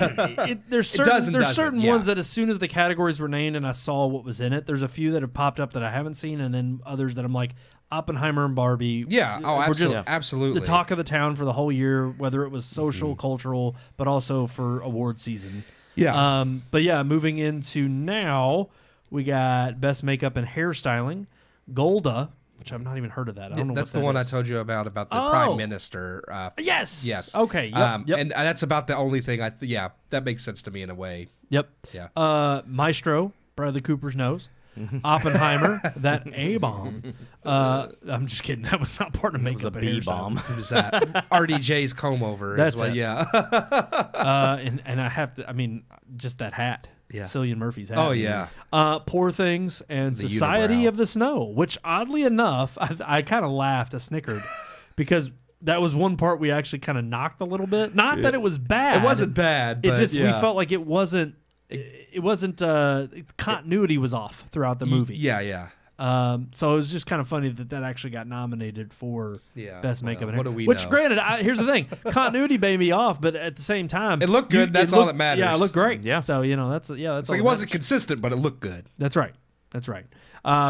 there's certain, does and there's doesn't, certain yeah. ones that as soon as the categories were named and I saw what was in it, there's a few that have popped up that I haven't seen, and then others that I'm like, Oppenheimer and Barbie. Yeah. Oh, were just absolutely. the talk of the town for the whole year, whether it was social, cultural, but also for award season. Yeah. But yeah, moving into now, we got Best Makeup and Hairstyling, Golda, which I've not even heard of that. I don't know That's what the one I is. told you about the Oh. Prime Minister. Yes. Yes. Okay. Yep. Yep. And that's about the only thing that makes sense to me in a way. Yep. Yeah. Maestro, Bradley Cooper's nose. Oppenheimer, that A-bomb. I'm just kidding. That was not part of makeup. It was a B-bomb. Who was that? RDJ's comb over. That's it. Yeah. And I have to, I mean, just that hat. Yeah. Cillian Murphy's hat. Oh, yeah. Poor Things and The Society unibrow. of the Snow, which oddly enough, I kind of laughed, I snickered, because that was one part we actually kind of knocked a little bit. Not that it was bad. It wasn't bad, It but just, we yeah. felt like it wasn't, continuity was off throughout the movie. Yeah. So it was just kind of funny that actually got nominated for best makeup. well, and what do we Which, know? granted, here's the thing: continuity may be off, but at the same time, It looked good. That's all that matters. Yeah, it looked great. Yeah. So that's It's all like that it wasn't matters. consistent, but it looked good. That's right.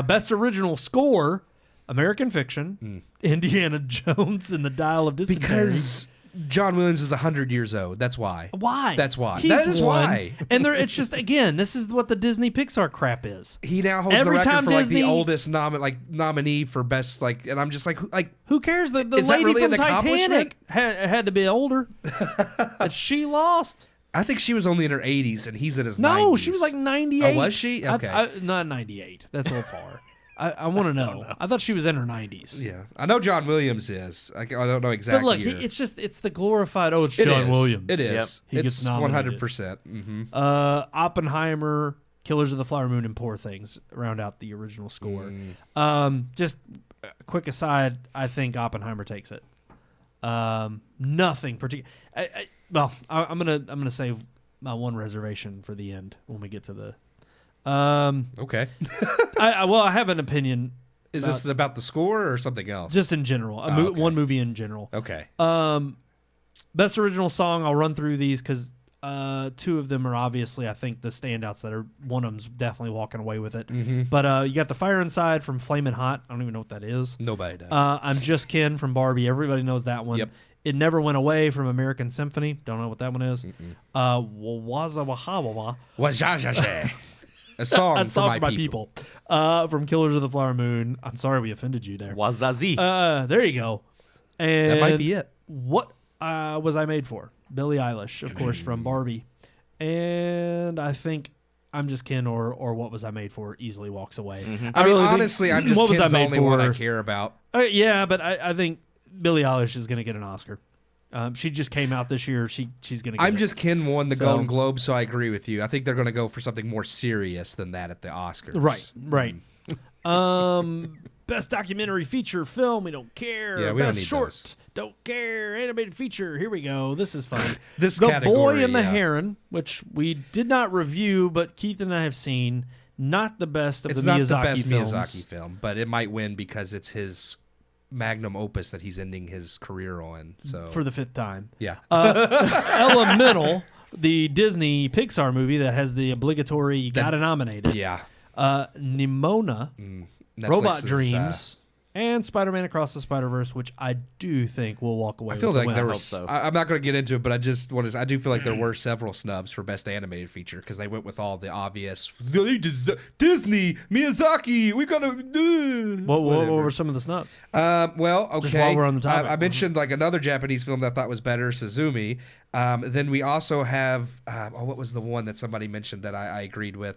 Best original score: American Fiction, Indiana Jones and the Dial of Dysentery. Because John Williams is 100 years old. That's why. Why? That's why. He's That is won. why. And it's just, again, this is what the Disney Pixar crap is. He now holds Every the record time for like Disney- the oldest nominee for best and I'm just like Who cares? The Is that lady really from an accomplishment? Titanic had to be older. And she lost. I think she was only in her 80s and he's in his 90s. No, she was like 98. Oh, was she? Okay. Not 98. That's a little far. I want to know. I thought she was in her 90s. Yeah, I know John Williams is. I don't know exactly. But look, year. it's the glorified, it's It John is. Williams. It Yep. is. He It's gets nominated. 100%. Mm-hmm. Oppenheimer, Killers of the Flower Moon, and Poor Things round out the original score. Just a quick aside, I think Oppenheimer takes it. Nothing particular. I'm gonna save my one reservation for the end when we get to the. Okay. I have an opinion. Is this about the score or something else? Just in general, okay. one movie in general. Okay. Best original song. I'll run through these because two of them are obviously, I think, the standouts. That are one of them's definitely walking away with it. Mm-hmm. But you got The Fire Inside from Flamin' Hot. I don't even know what that is. Nobody does. I'm Just Ken from Barbie. Everybody knows that one. Yep. It Never Went Away from American Symphony. Don't know what that one is. Waza Wahawawa. Wajajashe. A song for my people. From Killers of the Flower Moon. I'm sorry we offended you there. Wazazi. There you go. And That might be it. What was I Made For? Billie Eilish, of course, from Barbie. And I think I'm Just Ken or What Was I Made For easily walks away. I mean, really think honestly, I'm just What Was I Ken's the Made only For? one I care about. Yeah, but I think Billie Eilish is going to get an Oscar. She just came out this year. She's going to get I'm it. Just Ken won the So- Golden Globe, so I agree with you. I think they're going to go for something more serious than that at the Oscars. Right. Best documentary feature film, we don't care. Yeah, we don't Best need short, those. don't care. Animated feature, here we go. This is funny. This The category, Boy and the yeah. Heron, which we did not review, but Keith and I have seen. Not the best of It's the not Miyazaki the best films. Miyazaki film, but it might win because it's his magnum opus that he's ending his career on. So For the fifth time. yeah. Elemental, the Disney Pixar movie that has the obligatory, you got to nominate it. Yeah. Nimona, Netflix Robot is, Dreams, and Spider-Man Across the Spider-Verse, which I do think will walk away I feel with the like win. there hope was. so. I'm not going to get into it, but I just want to. I do feel like there were several snubs for best animated feature because they went with all the obvious Disney, Miyazaki. We gotta do. What were some of the snubs? Well, okay. Just while we're on the topic. I mentioned like another Japanese film that I thought was better, Suzumi. Then we also have. What was the one that somebody mentioned that I agreed with?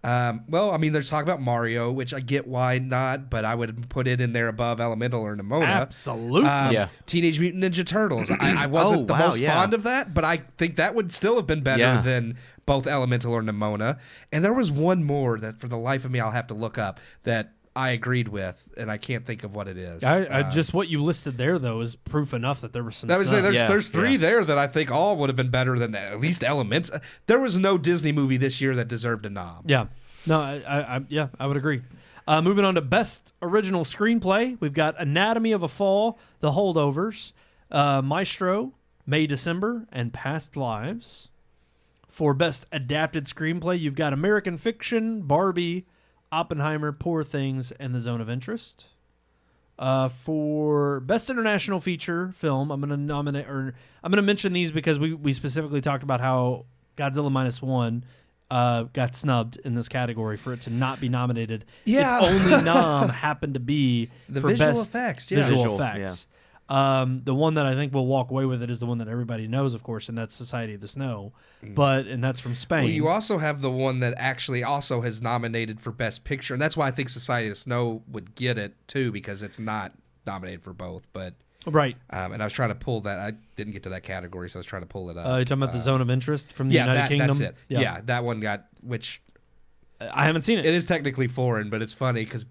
Well, I mean, there's talk about Mario, which I get why not, but I would put it in there above Elemental or Nimona. Absolutely. Yeah. Teenage Mutant Ninja Turtles. I wasn't the most fond of that, but I think that would still have been better than both Elemental or Nimona. And there was one more that, for the life of me, I'll have to look up that I agreed with, and I can't think of what it is. I just what you listed there though is proof enough that there was some. I would say snubs. there's three there that I think all would have been better than at least Elements. There was no Disney movie this year that deserved a nom. Yeah. No, I would agree. Moving on to Best Original Screenplay, we've got Anatomy of a Fall, The Holdovers, Maestro, May December, and Past Lives. For Best Adapted Screenplay, you've got American Fiction, Barbie, Oppenheimer, Poor Things, and The Zone of Interest. For Best International Feature Film, I'm going to mention these because we specifically talked about how Godzilla Minus One got snubbed in this category for it to not be nominated. Yeah. Its only nom happened to be The for visual best effects, yeah. visual Visual, effects. The one that I think will walk away with it is the one that everybody knows, of course, and that's Society of the Snow. And that's from Spain. Well, you also have the one that actually also has nominated for Best Picture, and that's why I think Society of the Snow would get it too, because it's not nominated for both. But right. And I was trying to pull that. I didn't get to that category, so I was trying to pull it up. You're talking about the Zone of Interest from the United Kingdom? That's it. Yeah, that one got, which I haven't seen it. It is technically foreign, but it's funny because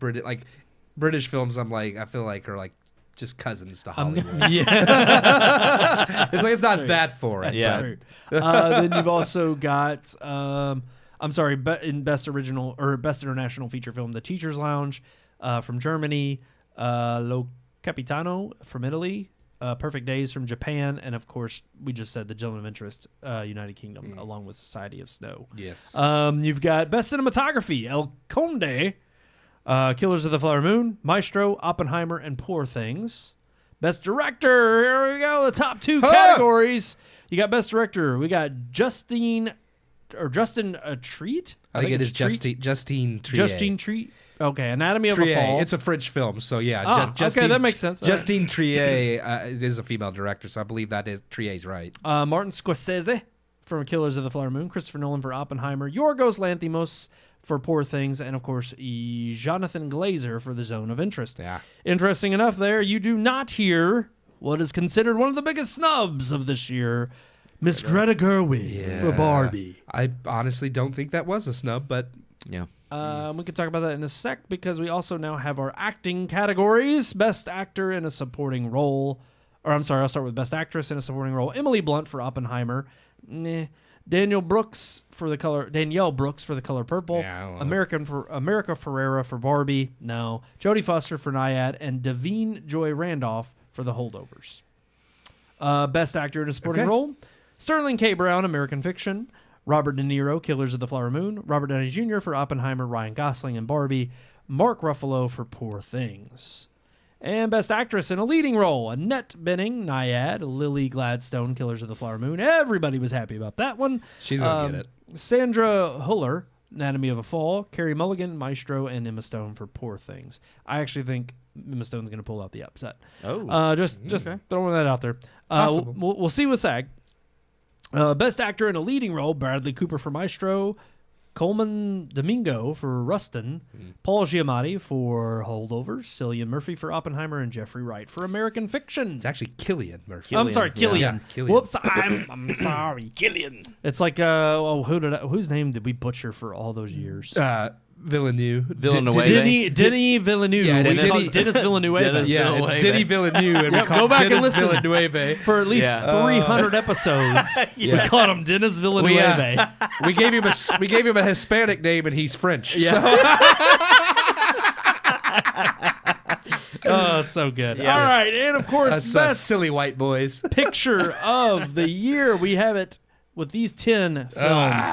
British films, I feel like are like just cousins to Hollywood. Yeah. It's like it's not that foreign. Yeah. Then you've also got in Best Original or Best International Feature Film, The Teacher's Lounge from Germany, Lo Capitano from Italy, Perfect Days from Japan, and of course we just said The Zone of Interest, United Kingdom, along with Society of Snow. Yes. You've got Best Cinematography, El Conde, Killers of the Flower Moon, Maestro, Oppenheimer, and Poor Things. Best Director, here we go, the top 2 categories. You got Best Director. We got Justin Treat? I think it is Justine Triet. Justine Treat. Okay, Anatomy of a Fall. It's a French film, so yeah. Okay, that makes sense. Justine Triet is a female director, so I believe that is Triet's right. Martin Scorsese from Killers of the Flower Moon, Christopher Nolan for Oppenheimer, Yorgos Lanthimos for Poor Things, and of course Jonathan Glazer for The Zone of Interest. Yeah. Interesting enough there, you do not hear what is considered one of the biggest snubs of this year, Miss Greta Gerwig for Barbie. I honestly don't think that was a snub, but Yeah. We can talk about that in a sec because we also now have our acting categories. Best Actor in a Supporting Role. I'll start with Best Actress in a Supporting Role. Emily Blunt for Oppenheimer. Danielle Brooks for The Color Purple. Yeah, America Ferrera for Barbie. No. Jodie Foster for Nyad. And Davine Joy Randolph for The Holdovers. Best Actor in a Supporting Role. Sterling K. Brown, American Fiction. Robert De Niro, Killers of the Flower Moon. Robert Downey Jr. for Oppenheimer. Ryan Gosling and Barbie. Mark Ruffalo for Poor Things. And Best Actress in a Leading Role, Annette Bening, Nyad, Lily Gladstone, Killers of the Flower Moon. Everybody was happy about that one. She's going to get it. Sandra Huller, Anatomy of a Fall, Carey Mulligan, Maestro, and Emma Stone for Poor Things. I actually think Emma Stone's going to pull out the upset. Just throwing that out there. We'll see with SAG. Best Actor in a Leading Role, Bradley Cooper for Maestro, Coleman Domingo for Rustin, Paul Giamatti for Holdovers, Cillian Murphy for Oppenheimer, and Jeffrey Wright for American Fiction. It's actually Cillian Murphy. I'm sorry, Cillian. Yeah, Cillian. Whoops, I'm sorry, Cillian. It's like, whose name did we butcher for all those years? Villeneuve. Denis Villeneuve. Yeah, We call him Dennis Villeneuve. It's Denis Villeneuve. And we call go him back Dennis and listen. Villeneuve. For at least 300 episodes, we called him Dennis Villeneuve. We gave him a Hispanic name, and he's French. Yeah. Oh, so good. Yeah. All right, and of course, best silly white boys. picture of the year. We have it with these 10 films.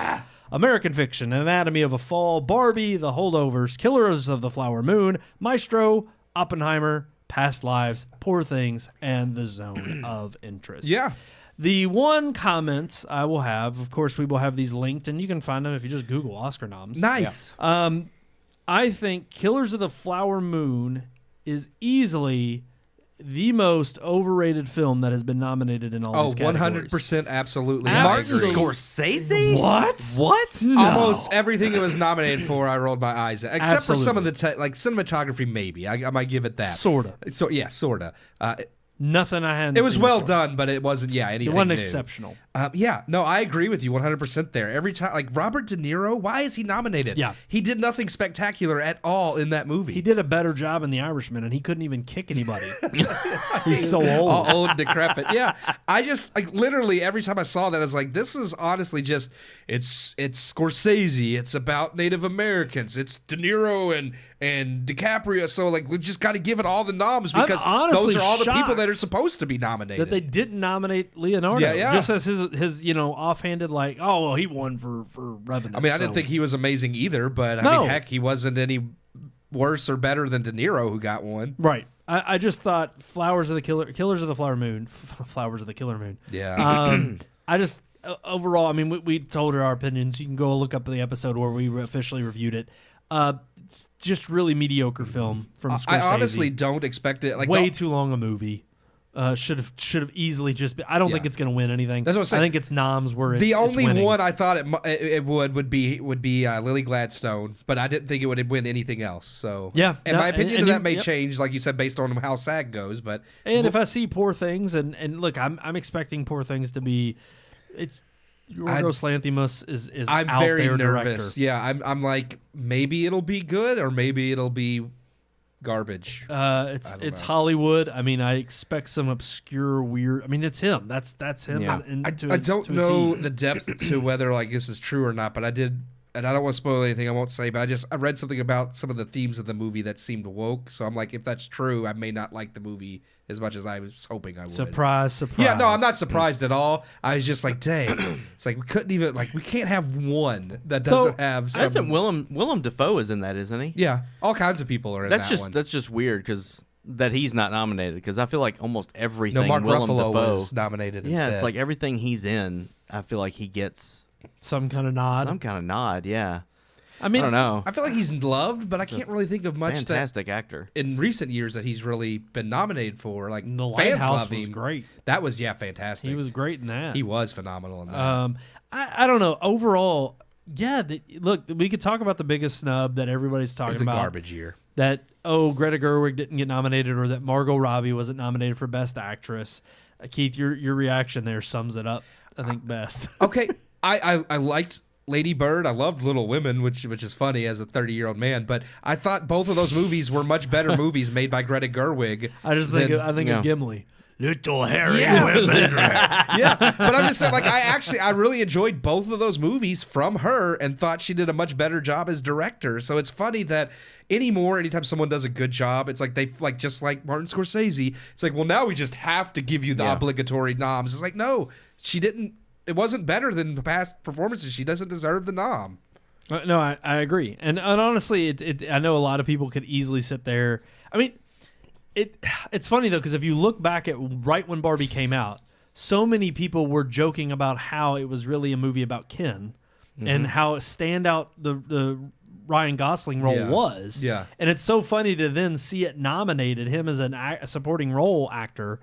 American Fiction, Anatomy of a Fall, Barbie, The Holdovers, Killers of the Flower Moon, Maestro, Oppenheimer, Past Lives, Poor Things, and The Zone of Interest. Yeah. The one comment I will have, of course, we will have these linked, and you can find them if you just Google Oscar noms. Nice. I think Killers of the Flower Moon is easily the most overrated film that has been nominated in all these categories. 100% absolutely. Martin Scorsese? What? No. Almost everything it was nominated for, I rolled my eyes at. Except for some of the cinematography, maybe. I might give it that. Sorta. So yeah, sorta. Nothing I hadn't It was seen well before. done, but it wasn't, anything It wasn't new. exceptional. No, I agree with you 100% there. Every time, like Robert De Niro, why is he nominated? Yeah. He did nothing spectacular at all in that movie. He did a better job in The Irishman, and he couldn't even kick anybody. He's so old. All old and decrepit. Yeah. I just, literally, every time I saw that, I was like, this is honestly just, it's Scorsese. It's about Native Americans. It's De Niro and DiCaprio. So, we just got to give it all the noms because those are all the people that are supposed to be nominated. That they didn't nominate Leonardo. Yeah. Just as his offhanded, he won for Revenant. I mean, I didn't think he was amazing either, but I mean, heck, he wasn't any worse or better than De Niro, who got one. Right. I just thought Killers of the Flower Moon, Flowers of the Killer Moon. Yeah. I just overall, I mean, we told her our opinions. You can go look up the episode where we officially reviewed it. It's just really mediocre film from Scorsese. I honestly don't expect it. Way too long a movie. should have easily just been. I don't think it's going to win anything. That's what I'm saying. I think it's noms where it's the only winning. one I thought it would be Lily Gladstone, but I didn't think it would win anything else. So yeah, in my opinion, that may yep. change, like you said, based on how SAG goes. But if I see Poor Things, and look, I'm expecting Poor Things to be, it's Yorgos Lanthimos is I'm out very there nervous. director. Yeah, I'm like, maybe it'll be good or maybe it'll be garbage. It's Hollywood. I mean, I expect some obscure, weird. I mean, it's him. That's him. Yeah. I don't know the depth to whether like this is true or not, but I did, and I don't want to spoil anything. I won't say, but I read something about some of the themes of the movie that seemed woke. So I'm like, if that's true, I may not like the movie as much as I was hoping I would. Surprise! Yeah, no, I'm not surprised at all. I was just like, dang, it's like we couldn't even we can't have one that doesn't have. Some, Isn't Willem Dafoe is in that, isn't he? Yeah, all kinds of people are in that one. That's just weird because that he's not nominated because I feel like almost everything. No, Mark Willem Ruffalo Dafoe was nominated. Yeah, instead. it's like everything he's in. I feel like he gets some kind of nod. some kind of nod. Yeah. I mean, I don't know. I feel like he's loved, but I can't really think of much Fantastic actor. in recent years that he's really been nominated for. Like The fans Lighthouse love was him. great. That was fantastic. He was great in that. He was phenomenal in that. I don't know. Overall, yeah. Look, we could talk about the biggest snub that everybody's talking It's a about. garbage year. That Greta Gerwig didn't get nominated, or that Margot Robbie wasn't nominated for Best Actress. Keith, your reaction there sums it up, I think, best. Okay, I liked Lady Bird. I loved Little Women, which is funny as a 30-year-old man. But I thought both of those movies were much better movies made by Greta Gerwig. I just think of Gimli. Little Harry women. Yeah, but I'm just saying, like, I really enjoyed both of those movies from her and thought she did a much better job as director. So it's funny that anytime someone does a good job, it's like just like Martin Scorsese, it's like, well, now we just have to give you the obligatory noms. It's like, no, she didn't. It wasn't better than the past performances. She doesn't deserve the nom. No, I agree. And honestly, I know a lot of people could easily sit there. I mean, it's funny, though, because if you look back at right when Barbie came out, so many people were joking about how it was really a movie about Ken and how standout the Ryan Gosling role was. Yeah. And it's so funny to then see it nominated, him as a supporting role actor,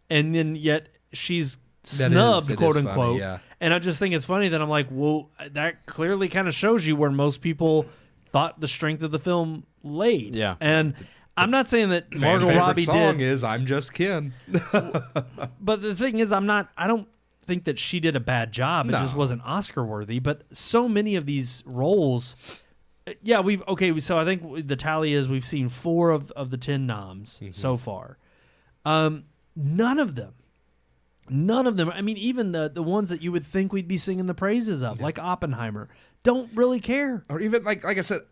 and then yet she's snubbed, quote unquote. Yeah. And I just think it's funny that I'm like, well, that clearly kind of shows you where most people thought the strength of the film laid. Yeah. And I'm not saying that Margot Robbie song did, is "I'm Just Ken." but the thing is, I don't think that she did a bad job. It just wasn't Oscar worthy. But so many of these roles, so I think the tally is we've seen 4 of the 10 noms so far. None of them. I mean, even the ones that you would think we'd be singing the praises of, like Oppenheimer, don't really care. Or even like I said,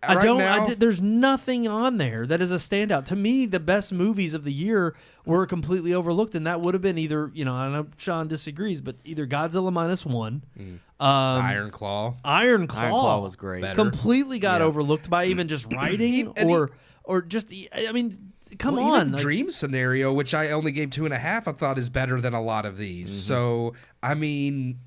there's nothing on there that is a standout. To me, the best movies of the year were completely overlooked, and that would have been either, I know Sean disagrees, but either Godzilla -1, Iron Claw. Iron Claw was great. Better. Completely got overlooked by even just writing or just, I mean, come on. Even Dream Scenario, which I only gave 2.5, I thought is better than a lot of these. So, I mean,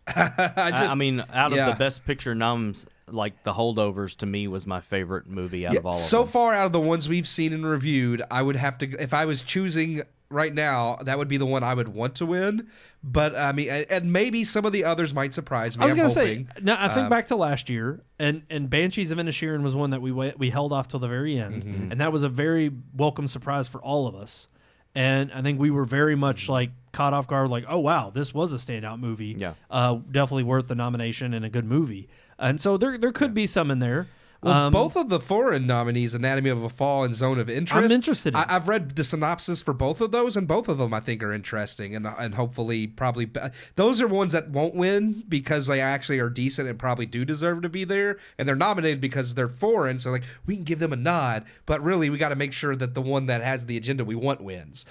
I mean, out of the Best Picture noms, like The Holdovers, to me was my favorite movie out of all of them. So far, out of the ones we've seen and reviewed, I would have to, if I was choosing right now, that would be the one I would want to win. But I mean, and maybe some of the others might surprise me. I was going to say, now I think back to last year, and Banshees of Inisherin was one that we held off till the very end, and that was a very welcome surprise for all of us. And I think we were very much like caught off guard, like, oh wow, this was a standout movie. Yeah, definitely worth the nomination and a good movie. And so there could be some in there. Well, both of the foreign nominees, Anatomy of a Fall and Zone of Interest, I'm interested in. I've read the synopsis for both of those, and both of them I think are interesting, and hopefully probably those are ones that won't win because they actually are decent and probably do deserve to be there, and they're nominated because they're foreign, so like we can give them a nod, but really we got to make sure that the one that has the agenda we want wins.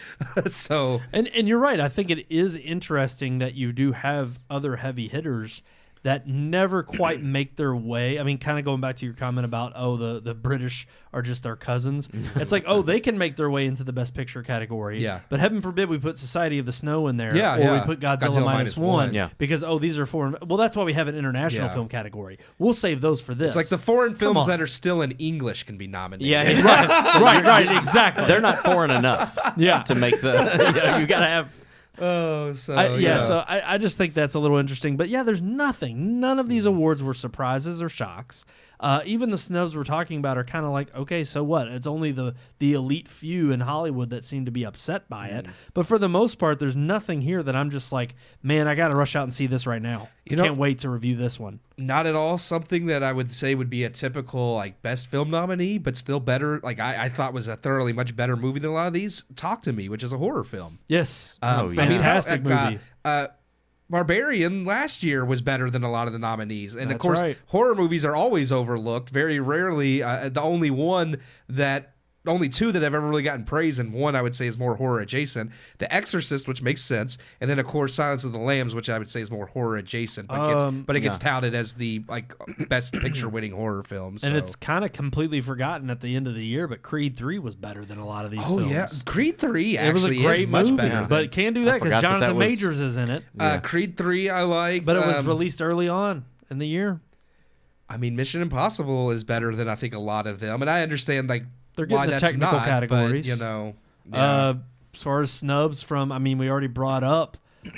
So and you're right. I think it is interesting that you do have other heavy hitters. that never quite make their way. I mean, kind of going back to your comment about, the British are just our cousins. It's like, they can make their way into the Best Picture category. Yeah. But heaven forbid we put Society of the Snow in there. Yeah, we put Godzilla minus one. Yeah. Because, these are foreign. Well, that's why we have an international film category. We'll save those for this. It's like the foreign films that are still in English can be nominated. Yeah, right, exactly. They're not foreign enough. To make the. You got to have. So I just think that's a little interesting. But there's nothing. None of these awards were surprises or shocks. Even the snubs we're talking about are kind of like, okay, so what? It's only the elite few in Hollywood that seem to be upset by it. But for the most part, there's nothing here that I'm just like, man, I got to rush out and see this right now. I can't wait to review this one. Not at all something that I would say would be a typical like best film nominee, but still better. Like I thought was a thoroughly much better movie than a lot of these. Talk to Me, which is a horror film. Yes, Fantastic movie. Barbarian last year was better than a lot of the nominees, and That's of course, right. horror movies are always overlooked. Very rarely, only two that have ever really gotten praise, and one I would say is more horror adjacent. The Exorcist, which makes sense, and then of course Silence of the Lambs, which I would say is more horror adjacent, but it gets touted as the best picture winning horror film. So. And it's kind of completely forgotten at the end of the year, but Creed 3 was better than a lot of these films. Yeah, Creed 3 actually was a great is much movie, better. but can't do that because Jonathan Majors is in it. Creed 3 I liked, but it was released early on in the year. I mean, Mission Impossible is better than I think a lot of them, and I understand they're getting why the that's technical not, categories. But, as far as snubs from, we already brought up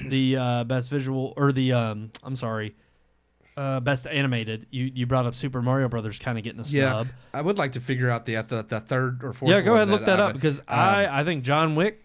the best visual or the best animated. You brought up Super Mario Brothers kind of getting a snub. I would like to figure out the third or fourth. Yeah, go one ahead and look that up but, because I think John Wick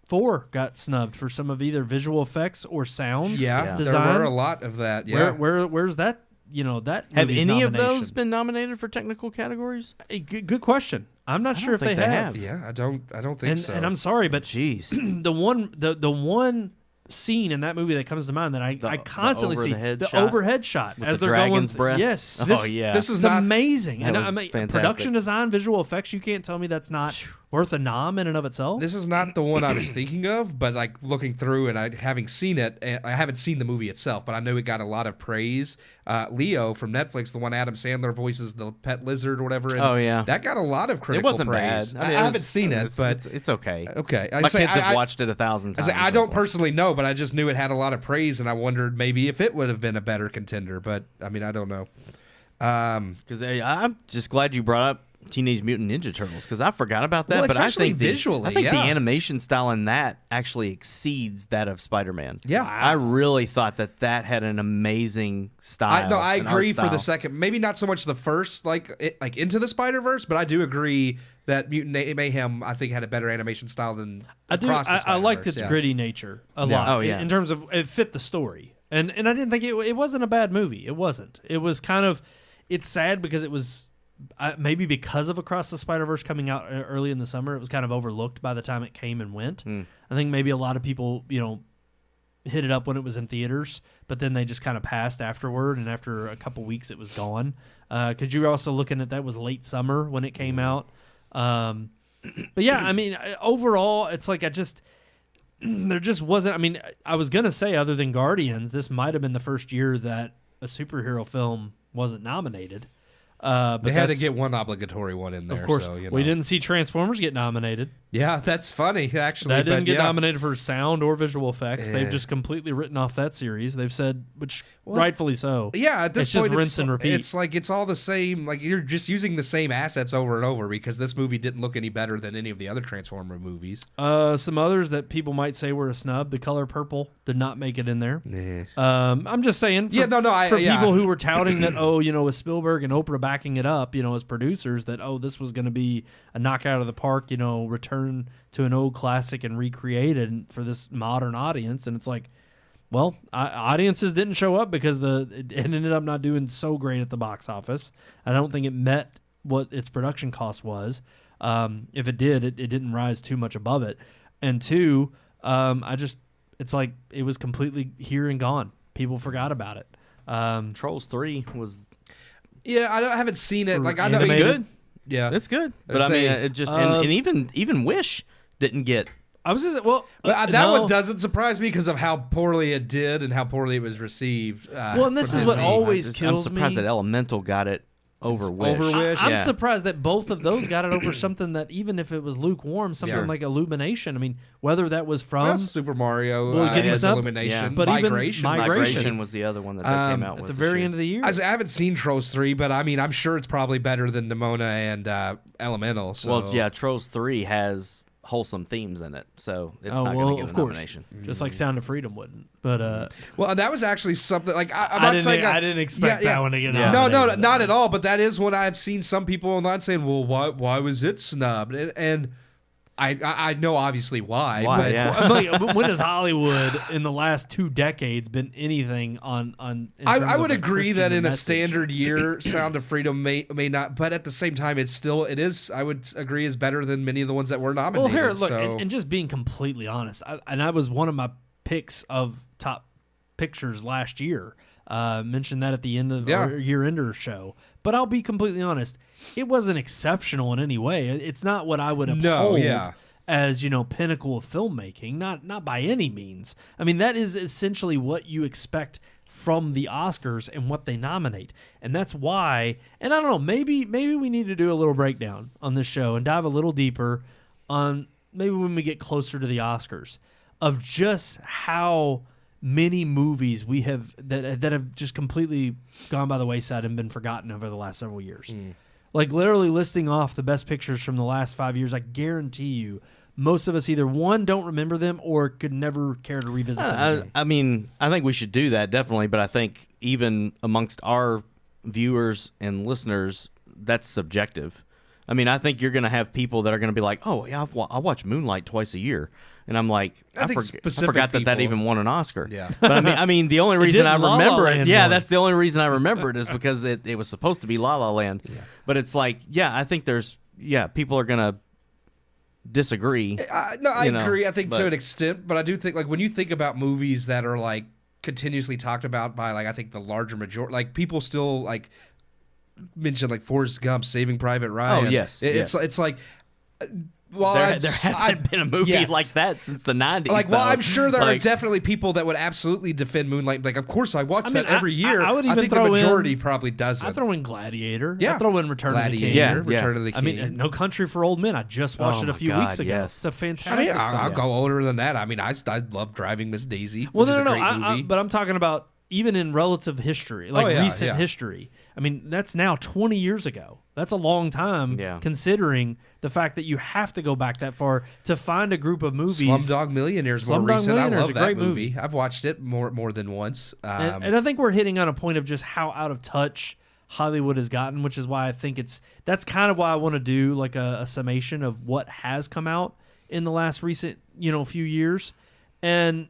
4 got snubbed for some of either visual effects or sound. Yeah, design. there were a lot of that. Yeah, where's that? That have any nomination. of those been nominated for technical categories? Good question. I'm not sure if they have. Yeah, I don't think so. And I'm sorry, but jeez, the one scene in that movie that comes to mind that I constantly see the overhead shot with as the they're dragon's going. breath. Yes, this is amazing. And fantastic. Production design, visual effects. You can't tell me that's not worth a nom in and of itself. This is not the one I was thinking of, but looking through and having seen it, I haven't seen the movie itself, but I know it got a lot of praise. Leo from Netflix, the one Adam Sandler voices, the pet lizard or whatever. And that got a lot of critical praise. It wasn't bad. I haven't seen it, but it's okay. Okay, my kids have watched it 1,000 times. I don't personally know, but I just knew it had a lot of praise, and I wondered maybe if it would have been a better contender. But I don't know. Because I'm just glad you brought up Teenage Mutant Ninja Turtles because I forgot about that. Well, but I think visually, I think the animation style in that actually exceeds that of Spider-Man. Yeah, I really thought that had an amazing style. I agree for the second. Maybe not so much the first, like Into the Spider-Verse, but I do agree that Mutant Mayhem I think had a better animation style than Across the Spider-Verse. I liked its gritty nature a lot. Oh yeah, in terms of it fit the story, and I didn't think it wasn't a bad movie. It wasn't. It was kind of. It's sad because it was. Maybe because of Across the Spider-Verse coming out early in the summer, it was kind of overlooked by the time it came and went. I think maybe a lot of people, hit it up when it was in theaters, but then they just kind of passed afterward, and after a couple weeks, it was gone. Because you were also looking at that was late summer when it came out. But yeah, overall, it's like there just wasn't. I was gonna say other than Guardians, this might have been the first year that a superhero film wasn't nominated. But they had to get one obligatory one in there. Of course, so, we didn't see Transformers get nominated. Yeah, that's funny, actually. That didn't get nominated for sound or visual effects. They've just completely written off that series. They've said, rightfully so. Yeah, at this point, just rinse and repeat. It's like it's all the same. Like you're just using the same assets over and over because this movie didn't look any better than any of the other Transformer movies. Some others that people might say were a snub. The Color Purple did not make it in there. I'm just saying. For people who were touting that, with Spielberg and Oprah backing it up, as producers, that this was going to be a knockout of the park, return to an old classic and recreate it for this modern audience. And it's like, well, audiences didn't show up because it ended up not doing so great at the box office. I don't think it met what its production cost was. If it did, it didn't rise too much above it. And two, it's like it was completely here and gone. People forgot about it. Trolls 3 was... Yeah, I haven't seen it. Like I know it's good. Yeah, it's good. But it just and even Wish didn't get I was just well. That no. one doesn't surprise me because of how poorly it did and how poorly it was received. Well, and this is what always kills me. I'm surprised that Elemental got it over Wish. I'm surprised that both of those got it over something that even if it was lukewarm, something like Illumination. I mean, whether that was from Super Mario, getting Illumination, but Migration was the other one that they came out with at the very end of the year. I haven't seen Trolls 3, but I mean, I'm sure it's probably better than Nimona and Elemental. So. Well, yeah, Trolls 3 has wholesome themes in it, so it's not going to get a nomination. Just like Sound of Freedom wouldn't. But well, that was actually something like I'm not saying I didn't expect that one to get nominated. No, not at all. But that is what I've seen some people online saying. Well, why was it snubbed? And I know obviously why. But yeah. When has Hollywood in the last 2 decades been anything on? I would agree that in a standard year, Sound of Freedom may not, but at the same time, it is. I would agree is better than many of the ones that were nominated. Well, here, look, and just being completely honest, I was one of my picks of top pictures last year. Mentioned that at the end of our year-ender show. But I'll be completely honest, it wasn't exceptional in any way. It's not what I would uphold as, pinnacle of filmmaking, not by any means. I mean, that is essentially what you expect from the Oscars and what they nominate. And that's why, and I don't know, maybe we need to do a little breakdown on this show and dive a little deeper on maybe when we get closer to the Oscars of just how many movies we have that have just completely gone by the wayside and been forgotten over the last several years. Like literally listing off the best pictures from the last 5 years, I guarantee you most of us either one, don't remember them or could never care to revisit them. I mean, I think we should do that definitely, but I think even amongst our viewers and listeners, that's subjective. I mean, I think you're going to have people that are going to be like, oh, yeah, I watch Moonlight twice a year. And I'm like, I forgot that even won an Oscar. Yeah. But I mean, the only reason I remember it, that's the only reason I remember it is because it was supposed to be La La Land. Yeah. But it's like, I think people are going to disagree. I agree. I think to an extent, but I do think like when you think about movies that are like continuously talked about by like I think the larger majority, like people still like mention like Forrest Gump, Saving Private Ryan. Oh yes, it's like. Well, there hasn't been a movie like that since the 90s. Like, well, I'm sure there are definitely people that would absolutely defend Moonlight. Like, of course, I watch that every year. I would even think throw the majority probably doesn't. I throw in Gladiator. Yeah. I throw in Return of the King. Return of the King. I mean, No Country for Old Men. I just watched it a few weeks ago. Yes. It's a fantastic film. I'll go older than that. I mean, I love Driving Miss Daisy. Well, which is a great movie. But I'm talking about even in relative history, recent history. I mean, that's now 20 years ago. That's a long time considering the fact that you have to go back that far to find a group of movies. Slumdog Millionaire is more recent. I love that movie. I've watched it more than once. And I think we're hitting on a point of just how out of touch Hollywood has gotten, which is why I think that's kind of why I want to do like a summation of what has come out in the last recent few years. And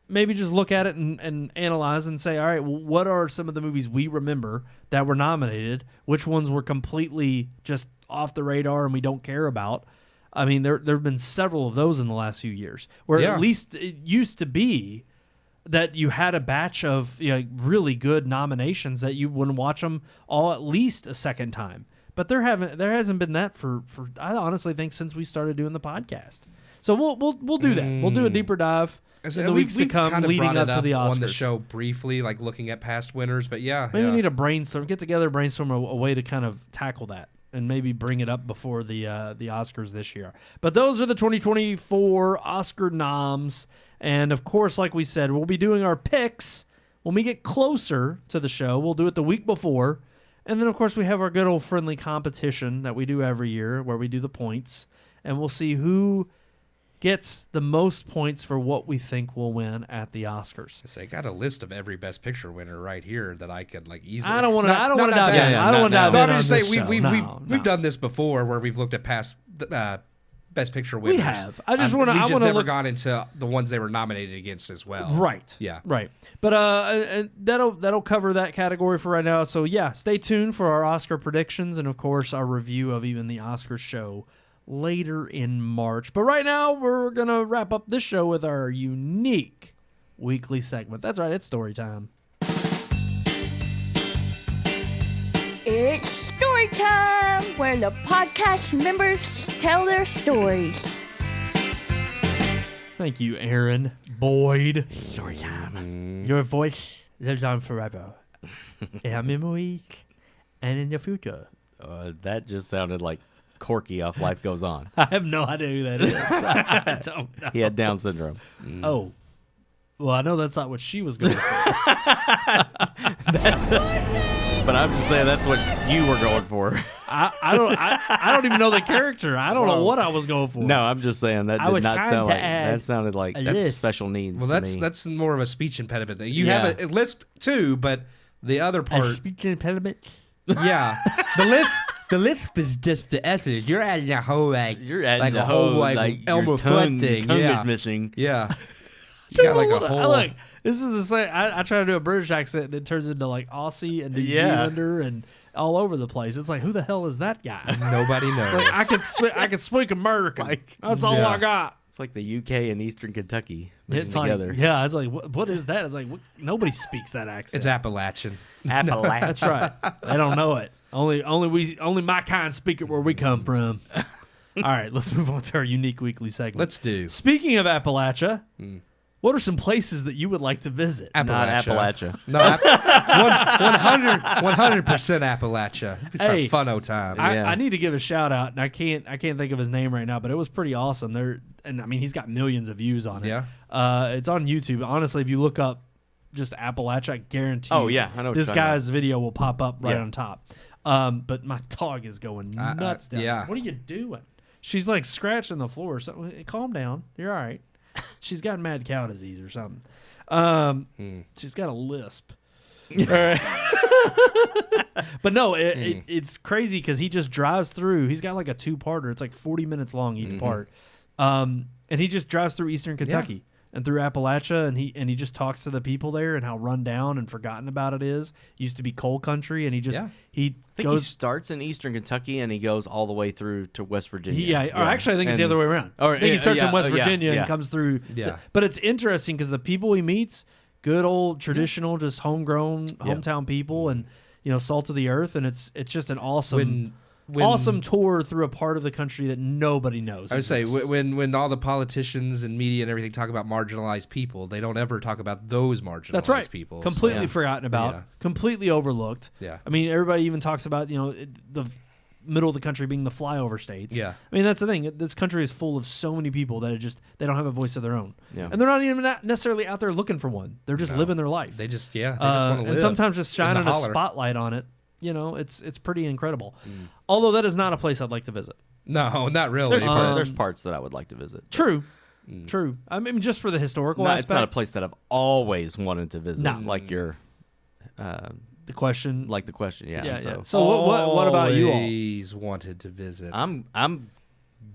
maybe just look at it and analyze and say, all right, well, what are some of the movies we remember that were nominated? Which ones were completely just off the radar and we don't care about? I mean, there have been several of those in the last few years where at least it used to be that you had a batch of really good nominations that you wouldn't watch them all at least a second time. But there hasn't been that for I honestly think since we started doing the podcast. So we'll do that. We'll do a deeper dive in the weeks to come, kind of leading up to the Oscars. On the show briefly, like looking at past winners, but maybe we need a brainstorm, get together, brainstorm a way to kind of tackle that, and maybe bring it up before the Oscars this year. But those are the 2024 Oscar noms, and of course, like we said, we'll be doing our picks when we get closer to the show. We'll do it the week before, and then of course we have our good old friendly competition that we do every year, where we do the points, and we'll see who gets the most points for what we think will win at the Oscars. I got a list of every Best Picture winner right here that I could like easily. I don't want to dive in. I don't want to dive in. I'm just saying we've done this before where we've looked at past Best Picture winners. We have. I just want to. We've just never gone into the ones they were nominated against as well. Right. Yeah. Right. But that'll cover that category for right now. So stay tuned for our Oscar predictions and of course our review of even the Oscar show later in March. But right now, we're going to wrap up this show with our unique weekly segment. That's right, it's story time. It's story time, where the podcast members tell their stories. Thank you, Aaron Boyd. Story time. Your voice lives on forever. In our memories and in the future. That just sounded like Corky off Life Goes On. I have no idea who that is. I don't know. He had Down syndrome. Oh. Well, I know that's not what she was going for. But I'm just saying that's what you were going for. I don't even know the character. I don't know what I was going for. No, I'm just saying that I did was not trying sound to like add that. Sounded like a that's lisp. special needs. Well, to me. that's more of a speech impediment thing. You Yeah. have a lisp too, but the other A part, speech impediment. yeah, the lisp is just the S's. You're adding a whole You're adding like the a whole whole like Elmer your Fudd tongue thing. is missing. Yeah. You got like a whole. Look, this is the same. I try to do a British accent and it turns into like Aussie and New Zealander and all over the place. It's like, who the hell is that guy? Nobody knows. Like, I can speak American. Like- That's all Yeah. I got. It's like the UK and Eastern Kentucky It's mixed like, together. yeah, it's like, what is that? It's like, nobody speaks that accent. It's Appalachian. Appalachia. That's right. They don't know it. Only my kind speak it where we come from. All right, let's move on to our unique weekly segment. Let's do Speaking of Appalachia, what are some places that you would like to visit? Not Appalachia. No, 100% Appalachia. It's Hey, a fun time. Yeah. I need to give a shout out, and I can't think of his name right now, but it was pretty awesome. And I mean, he's got millions of views on it. Yeah. It's on YouTube. Honestly, if you look up just Appalachia, I guarantee. Oh, you yeah, I know what this you're talking guy's video will pop up right Yeah. on top. But my dog is going nuts down. yeah. There. What are you doing? She's like scratching the floor or something. Calm down. You're all right. She's got mad cow disease or something. She's got a lisp. All right. But no, it's crazy because he just drives through. He's got like a 2-parter. It's like 40 minutes long each part. And he just drives through Eastern Kentucky and through Appalachia, and he just talks to the people there and how run down and forgotten about it is. It used to be coal country, and he I think he starts in Eastern Kentucky and he goes all the way through to West Virginia. Or actually, I think it's the And- other way around. Or- I think he starts in yeah, West yeah, Virginia yeah. and comes through. Yeah. But it's interesting because the people he meets, good old traditional, just homegrown, hometown people, and salt of the earth, and it's just an awesome, awesome tour through a part of the country that nobody knows. I would say exists. when all the politicians and media and everything talk about marginalized people, they don't ever talk about those marginalized That's right. people. Completely So, forgotten about, Yeah. completely overlooked. Yeah. I mean, everybody even talks about the middle of the country being the flyover states. Yeah. I mean, that's the thing. This country is full of so many people that they don't have a voice of their own. Yeah. And they're not even necessarily out there looking for one. They're just living their life. They just want to live. And sometimes just in the shining a holler. spotlight on it. It's pretty incredible. Although that is not a place I'd like to visit. No, not really. There's parts that I would like to visit. True. True. I mean, just for the historical No, aspect. it's not a place that I've always wanted to visit. No. Like your, The question. like the question. Yeah. yeah, so yeah. So what about you all? Always wanted to visit. I'm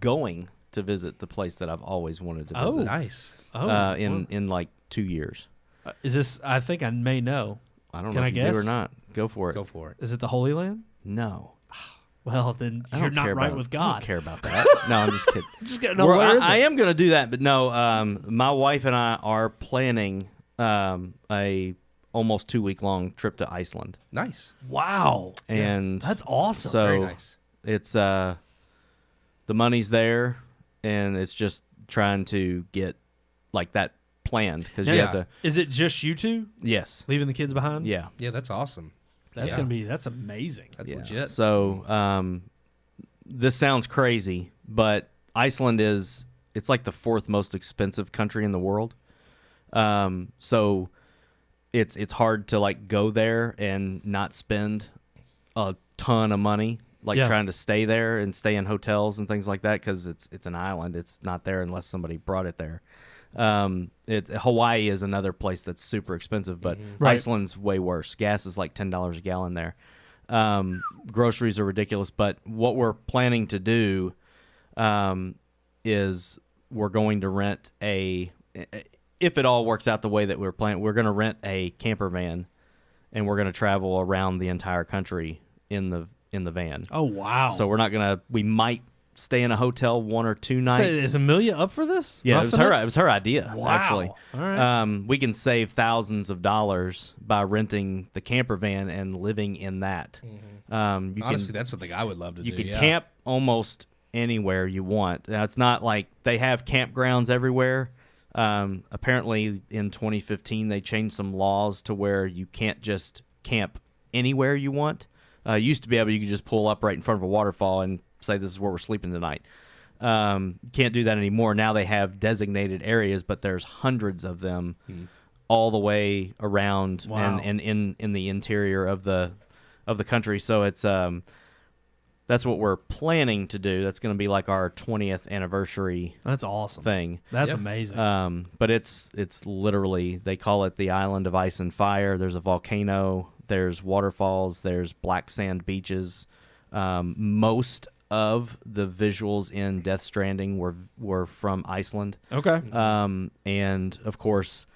going to visit the place that I've always wanted to visit. Nice. In like 2 years. Is this? I think I may know. I don't Can know I if you do guess? or not. Go for it. Go for it. Is it the Holy Land? No. Well, then I you're don't not care right about, with I don't God. care about that. No, I'm just kidding. Just gotta know where is I it? am going to do that, but no. My wife and I are planning a almost 2 week long trip to Iceland, Nice. Wow. and That's awesome. so Very nice. it's the money's there, and it's just trying to get like that planned because you Now, have to. Is it just you two Yes. leaving the kids behind? Yeah. Yeah, that's awesome. That's Yeah. that's amazing. That's Yeah. legit. So this sounds crazy, but Iceland it's like the 4th most expensive country in the world. So it's hard to like go there and not spend a ton of money like Yeah. trying to stay there and stay in hotels and things like that because it's an island. It's not there unless somebody brought it there. Hawaii is another place that's super expensive, but Right. Iceland's way worse. Gas is like $10 a gallon there. Groceries are ridiculous, but what we're planning to do is we're going to rent if it all works out the way that we're planning, we're going to rent a camper van, and we're going to travel around the entire country in the van. Oh wow. So we might stay in a hotel 1 or 2 nights. So is Amelia up for this? Yeah, Up it for was her. that? It was her idea. Wow. Actually, All right. we can save thousands of dollars by renting the camper van and living in that. Honestly, that's something I would love to do. You can yeah. camp almost anywhere you want. Now, it's not like they have campgrounds everywhere, Apparently, in 2015, they changed some laws to where you can't just camp anywhere you want. Used to be able, you could just pull up right in front of a waterfall and say, this is where we're sleeping tonight. Can't do that anymore. Now they have designated areas, but there's hundreds of them all the way around and in the interior of the country. So it's that's what we're planning to do. That's going to be like our 20th anniversary. That's awesome thing. That's amazing. But it's literally, they call it the Island of Ice and Fire. There's a volcano. There's waterfalls. There's black sand beaches. Most of the visuals in Death Stranding were from Iceland. Okay. And of course,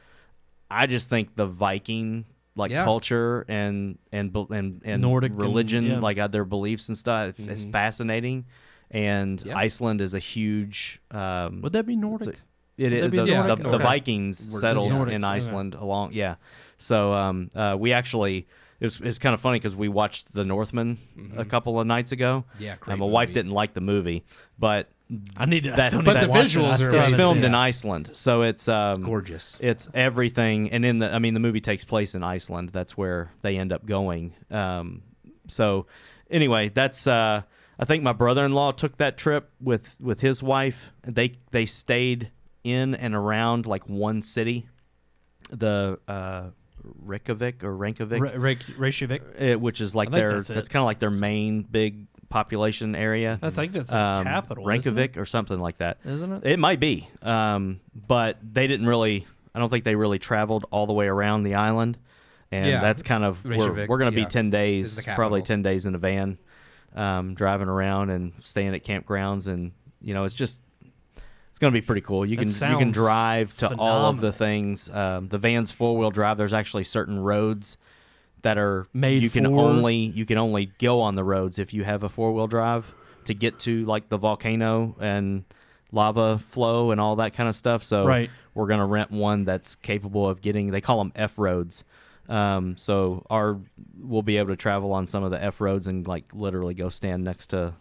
I just think the Viking culture and Nordic religion, their beliefs and stuff, is fascinating. And Iceland is a huge. Would that be Nordic? The Vikings settled in Iceland along. Yeah. So we actually. It's kind of funny because we watched The Northman a couple of nights ago. Yeah, my wife didn't like the movie, but I need to. But the visuals are it's filmed in Iceland, so it's gorgeous. It's everything, and the movie takes place in Iceland. That's where they end up going. So anyway, that's I think my brother-in-law took that trip with his wife. They stayed in and around like one city, the Reykjavik, which is like that's kind of like their main big population area. I think that's the capital, Reykjavik or something like that, isn't it? It might be, but they didn't really. I don't think they really traveled all the way around the island, and that's kind of we're going to be 10 days, probably 10 days in a van, driving around and staying at campgrounds, and it's just. It's going to be pretty cool. You can drive to all of the things. The van's 4-wheel drive. There's actually certain roads that are made you can only go on the roads if you have a 4-wheel drive to get to like the volcano and lava flow and all that kind of stuff. So we're going to rent one that's capable of getting. They call them F roads. So we'll be able to travel on some of the F roads and like literally go stand next to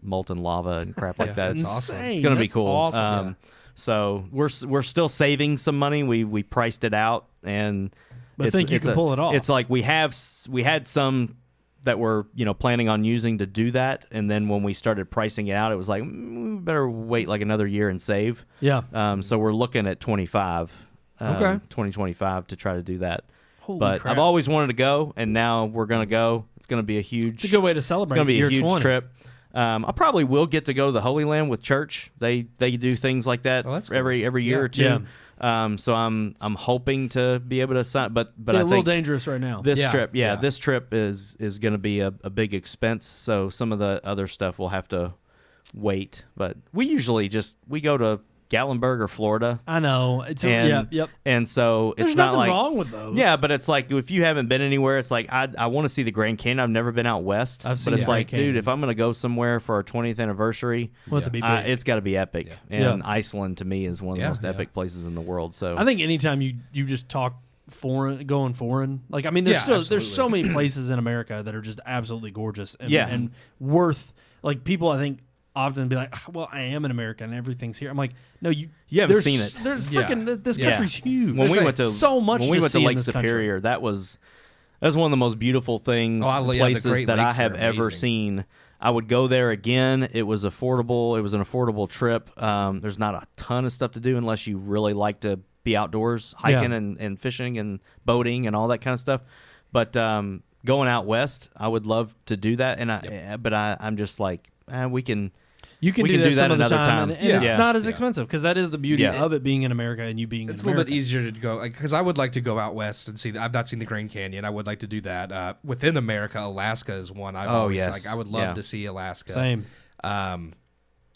molten lava and crap like that. It's awesome. It's going to be cool. Awesome. So we're still saving some money. We priced it out, and I think you can pull it off. It's like we had some that we're planning on using to do that, and then when we started pricing it out, it was like we better wait like another year and save. Yeah. So we're looking at 2025 to try to do that. Holy crap. I've always wanted to go, and now we're going to go. It's going to be a huge. It's a good way to celebrate. It's going to be a huge 20. trip. I probably will get to go to the Holy Land with church. They do things like that every year or two. Yeah. So I'm hoping to be able to sign, but I think a little dangerous right now. This trip is going to be a big expense. So some of the other stuff will have to wait. But we usually we go to Gatlinburg or Florida. I know. Yep. And so There's it's not nothing like wrong with those. Yeah, but it's like if you haven't been anywhere, it's like I want to see the Grand Canyon. I've never been out west. I've seen but it's like, Grand Canyon. dude, if I'm gonna go somewhere for our 20th anniversary, to be big. It's got to be epic. Yeah. And Iceland to me is one of the most epic places in the world. So I think anytime you just talk going foreign, like there's so many places in America that are just absolutely gorgeous and worth, like, people I think often be like, well, I am an American and everything's here. I'm like, no, you haven't seen it. There's freaking this country's huge. When we went to so much, when we went to Lake this Superior, that was one of the most beautiful things, places that I have ever seen. I would go there again. It was affordable. It was an affordable trip. There's not a ton of stuff to do unless you really like to be outdoors, hiking and fishing and boating and all that kind of stuff. But going out west, I would love to do that. And I'm just like, we can. You can do that some of the another time. And it's not as expensive because that is the beauty of it being in America and you being in America. It's a little bit easier to go because I would like to go out west and see. I've not seen the Grand Canyon. I would like to do that. Within America, Alaska is one I would love to see Alaska. Same.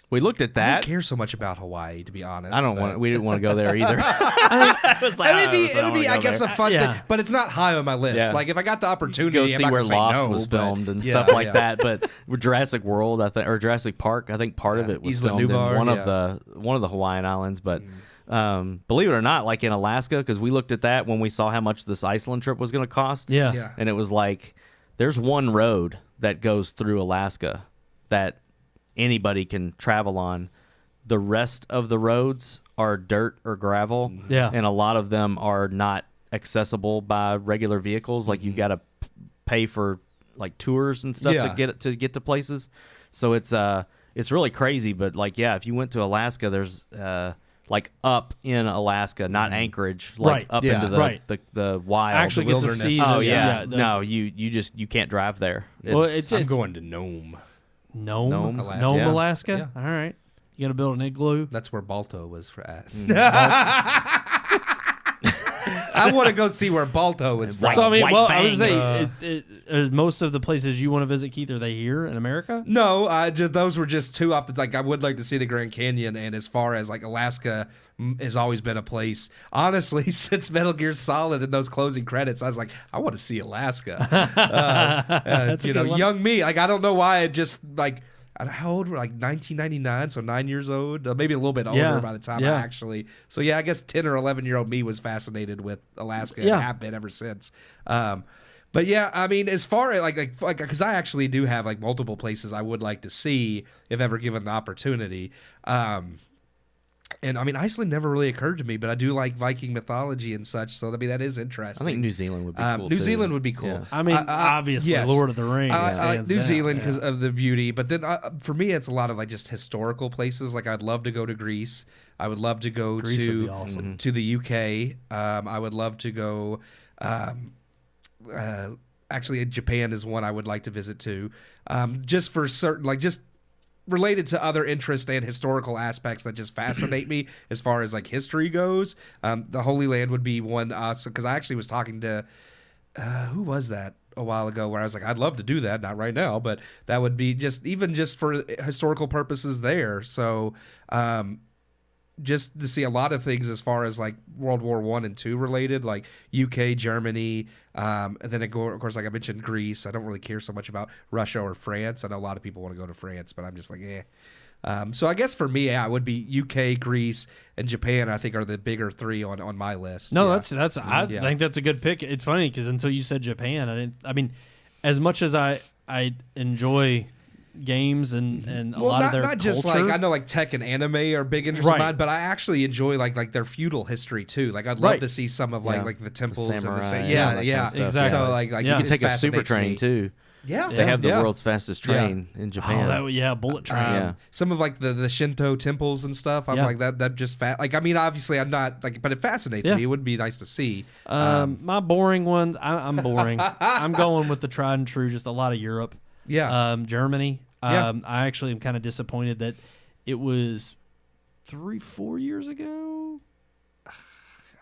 We looked at that. I don't care so much about Hawaii, to be honest. We didn't want to go there either. It would be, I guess, a fun thing, but it's not high on my list. Yeah. Like if I got the opportunity, go I'm see not where gonna say Lost no, was but filmed and stuff like that. But with Jurassic World, I think, or Jurassic Park, I think part of it was Isla filmed Nublar, in one of the Hawaiian islands. But believe it or not, like in Alaska, because we looked at that when we saw how much this Iceland trip was going to cost. Yeah. And it was like, there's one road that goes through Alaska that anybody can travel on. the rest of the roads are dirt or gravel. Yeah. And a lot of them are not accessible by regular vehicles. Like you got to pay for like tours and stuff to get to places. So it's really crazy. But like, yeah, if you went to Alaska, there's like up in Alaska, not Anchorage, like up into the wild, actually the get wilderness. to see Oh the- yeah, the- no, you can't drive there. I'm going to Nome. Nome, Alaska. Alaska. Yeah. All right, you gonna build an igloo? That's where Balto was at. I want to go see where Balto was from. So I mean, White well, Fang. I would say most of the places you want to visit, Keith, are they here in America? No, those were just two off the. Like, I would like to see the Grand Canyon, and as far as like Alaska has always been a place. Honestly, since Metal Gear Solid and those closing credits, I was like, I want to see Alaska. That's a you good know, one. young me. Like, I don't know why. It just like. How old were like 1999, so 9 years old, maybe a little bit older by the time I actually. So yeah, I guess 10 or 11-year-old me was fascinated with Alaska and have been ever since. But yeah, I mean, as far as like because I actually do have like multiple places I would like to see if ever given the opportunity. And I mean, Iceland never really occurred to me, but I do like Viking mythology and such. So I mean, that is I interesting. think New Zealand would be cool. New too. Zealand would be cool. Yeah. I mean, obviously, yes. Lord of the Rings. I like hands New down, Zealand because yeah. of the beauty, but then for me, it's a lot of like just historical places. Like I'd love to go to Greece. I would love to go Greece would be awesome. to the UK. I would love to go. Actually, Japan is one I would like to visit too. Just for certain, like just related to other interests and historical aspects that just fascinate me as far as like history goes. The Holy Land would be one because I actually was talking to who was that a while ago where I was like, I'd love to do that, not right now, but that would be just for historical purposes there. So just to see a lot of things as far as like World War I and II related, like UK, Germany, and then of course, like I mentioned, Greece. I don't really care so much about Russia or France. I know a lot of people want to go to France, but I'm just like, so I guess for me, it would be UK, Greece, and Japan. I think are the bigger three on my list. No, Yeah. that's. I think that's a good pick. It's funny because until you said Japan, I mean, as much as I enjoy games and a lot of their not just culture, like I know like tech and anime are big interests of mine, but I actually enjoy like their feudal history too. Like I'd love to see some of like the temples and samurai, the and all that kind of stuff. Exactly. So like Yeah. You can it take a super fascinates train me. too. Yeah, They have the world's fastest train in Japan. bullet train. Some of like the Shinto temples and stuff. I'm like that just like I mean obviously I'm not like, but it fascinates me. It would be nice to see. My boring ones, I'm boring. I'm going with the tried and true. Just a lot of Europe. Yeah. Germany. Yeah. I actually am kind of disappointed that it was 3-4 years ago. I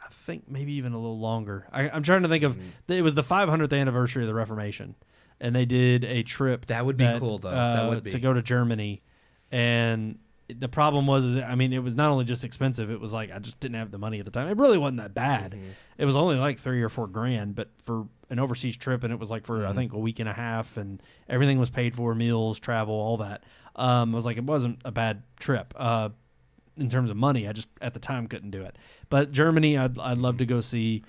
think maybe even a little longer. I'm trying to think of. It was the 500th anniversary of the Reformation, and they did a trip. That would be cool, though. That would be to go to Germany, and the problem was, I mean, it was not only just expensive. It was like I just didn't have the money at the time. It really wasn't that bad. Mm-hmm. It was only like $3 or $4 grand, but for an overseas trip, and it was like for I think a week and a half, and everything was paid for, meals, travel, all that. I was like, it wasn't a bad trip. In terms of money, I just at the time couldn't do it. But Germany, I'd love to go see.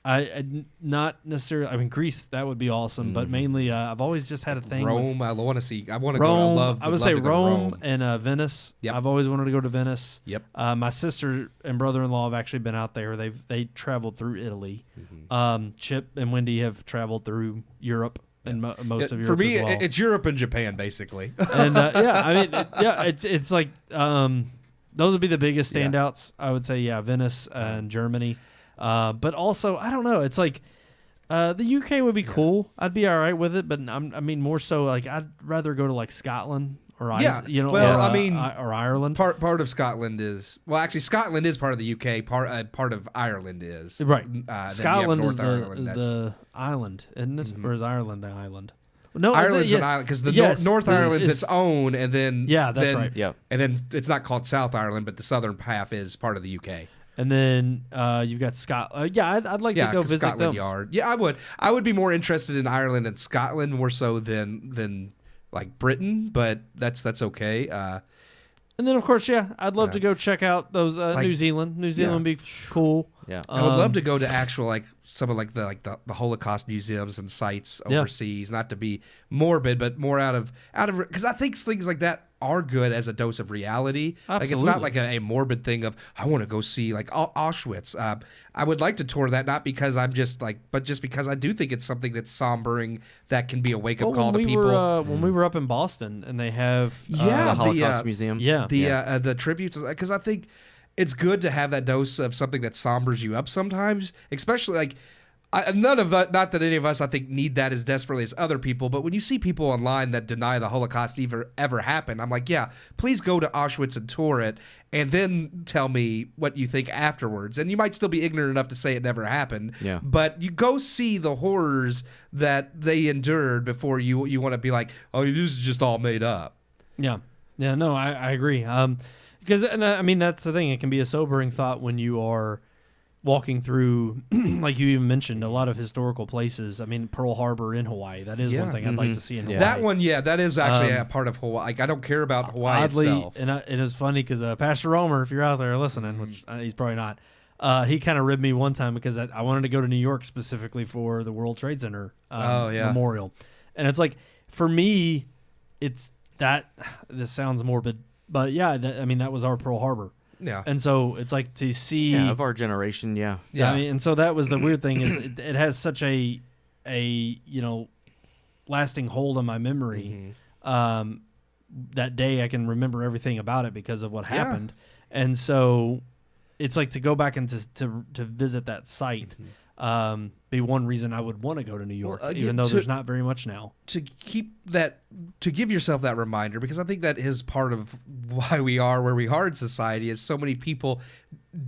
I not necessarily. I mean, Greece, that would be awesome. But mainly, I've always just had a thing. Rome, with I want to see. I want to Rome. go. I would say Rome and Venice. Yep. I've always wanted to go to Venice. Yep. My sister and brother-in-law have actually been out there. They traveled through Italy. Chip and Wendy have traveled through Europe. And most of Europe for me, as well. it's Europe and Japan basically. And I mean, it's like those would be the biggest standouts. I would say, Venice and Germany. But also, I don't know. It's like the UK would be cool. I'd be all right with it. But I mean, more so like I'd rather go to like Scotland or or Ireland. Part of Scotland is actually Scotland is part of the UK. Part of Ireland is Right. Scotland is the island, isn't it? Or is Ireland the island? No, Ireland's an island because the North Ireland's its own, and then that's right. Yeah, and then it's not called South Ireland, but the southern half is part of the UK. And then you've got Scotland. I'd like to go visit Scotland them. Yard. Yeah, I would. I would be more interested in Ireland and Scotland more so than like Britain, but that's okay. And then of course, I'd love to go check out those New Zealand. New Zealand would be cool. Yeah. I would love to go to actual like some of like the Holocaust museums and sites overseas, not to be morbid, but more out of because I think things like that are good as a dose of reality. Absolutely. Like it's not like a morbid thing of I want to go see like Auschwitz. I would like to tour that, not because I'm just like, but just because I do think it's something that's sombering that can be a wake up call to people. When we were up in Boston and they have The Holocaust Museum. Yeah. The tributes, because I think it's good to have that dose of something that sombers you up sometimes, especially like not that any of us I think need that as desperately as other people, but when you see people online that deny the Holocaust ever happened, I'm like, yeah, please go to Auschwitz and tour it, and then tell me what you think afterwards. And you might still be ignorant enough to say it never happened, but you go see the horrors that they endured before you want to be like, oh, this is just all made up. Yeah, no, I agree. Because I mean that's the thing; it can be a sobering thought when you are walking through, like you even mentioned, a lot of historical places. I mean, Pearl Harbor in Hawaii. That is one thing I'd like to see in Hawaii. That one, that is actually a part of Hawaii. Like, I don't care about Hawaii itself. And it was funny because Pastor Romer, if you're out there listening, which he's probably not, he kind of ribbed me one time because I wanted to go to New York specifically for the World Trade Center memorial. And it's like, for me, it's that, this sounds morbid, but yeah, I mean, that was our Pearl Harbor. Yeah. And so it's like to see of our generation, yeah. I mean, and so that was the weird thing is it has such a lasting hold on my memory. That day I can remember everything about it because of what happened. And so it's like to go back and to visit that site be one reason I would want to go to New York, even though there's not very much now. To give yourself that reminder, because I think that is part of why we are where we are in society, is so many people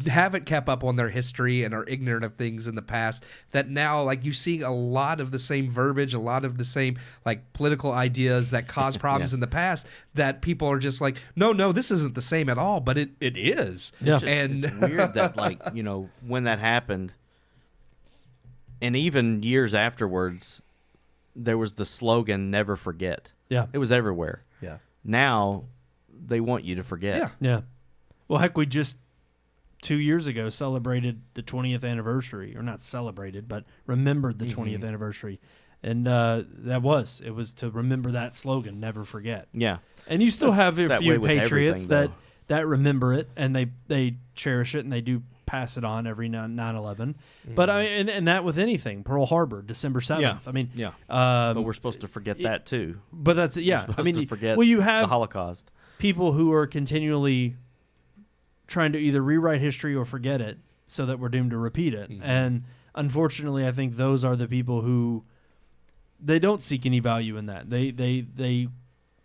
haven't kept up on their history and are ignorant of things in the past, that now like you see a lot of the same verbiage, a lot of the same like political ideas that caused problems in the past, that people are just like, no, this isn't the same at all, but it is. And it's weird that like, when that happened, and even years afterwards, there was the slogan, never forget. Yeah. It was everywhere. Yeah. Now, they want you to forget. Yeah. Well, heck, we just 2 years ago celebrated the 20th anniversary, or not celebrated, but remembered the 20th anniversary. And it was to remember that slogan, never forget. Yeah. And you still have a few patriots that remember it, and they cherish it, and they do pass it on every 9/11. But I mean, and that with anything, Pearl Harbor, December 7th. Yeah. I mean, but we're supposed to forget that too. But that's We're supposed to forget you have the Holocaust. People who are continually trying to either rewrite history or forget it, so that we're doomed to repeat it. And unfortunately, I think those are the people who they don't seek any value in that. They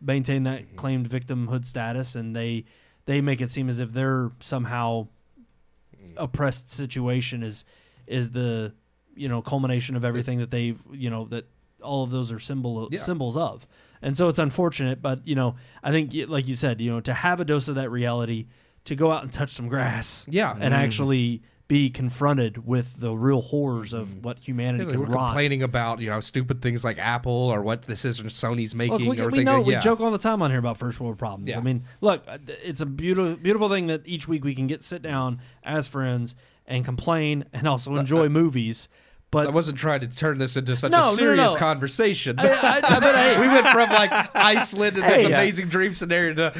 maintain that claimed victimhood status, and they make it seem as if they're somehow oppressed situation is the culmination of everything that they've that all of those are symbols of. And so it's unfortunate, but I think like you said, to have a dose of that reality, to go out and touch some grass, and actually be confronted with the real horrors of what humanity can we're rot. Complaining about stupid things like Apple or what decisions Sony's making. Look, we know we joke all the time on here about first world problems. I mean, look, it's a beautiful thing that each week we can sit down as friends and complain and also enjoy movies. But I wasn't trying to turn this into such a serious conversation. But we went from like Iceland and this amazing dream scenario to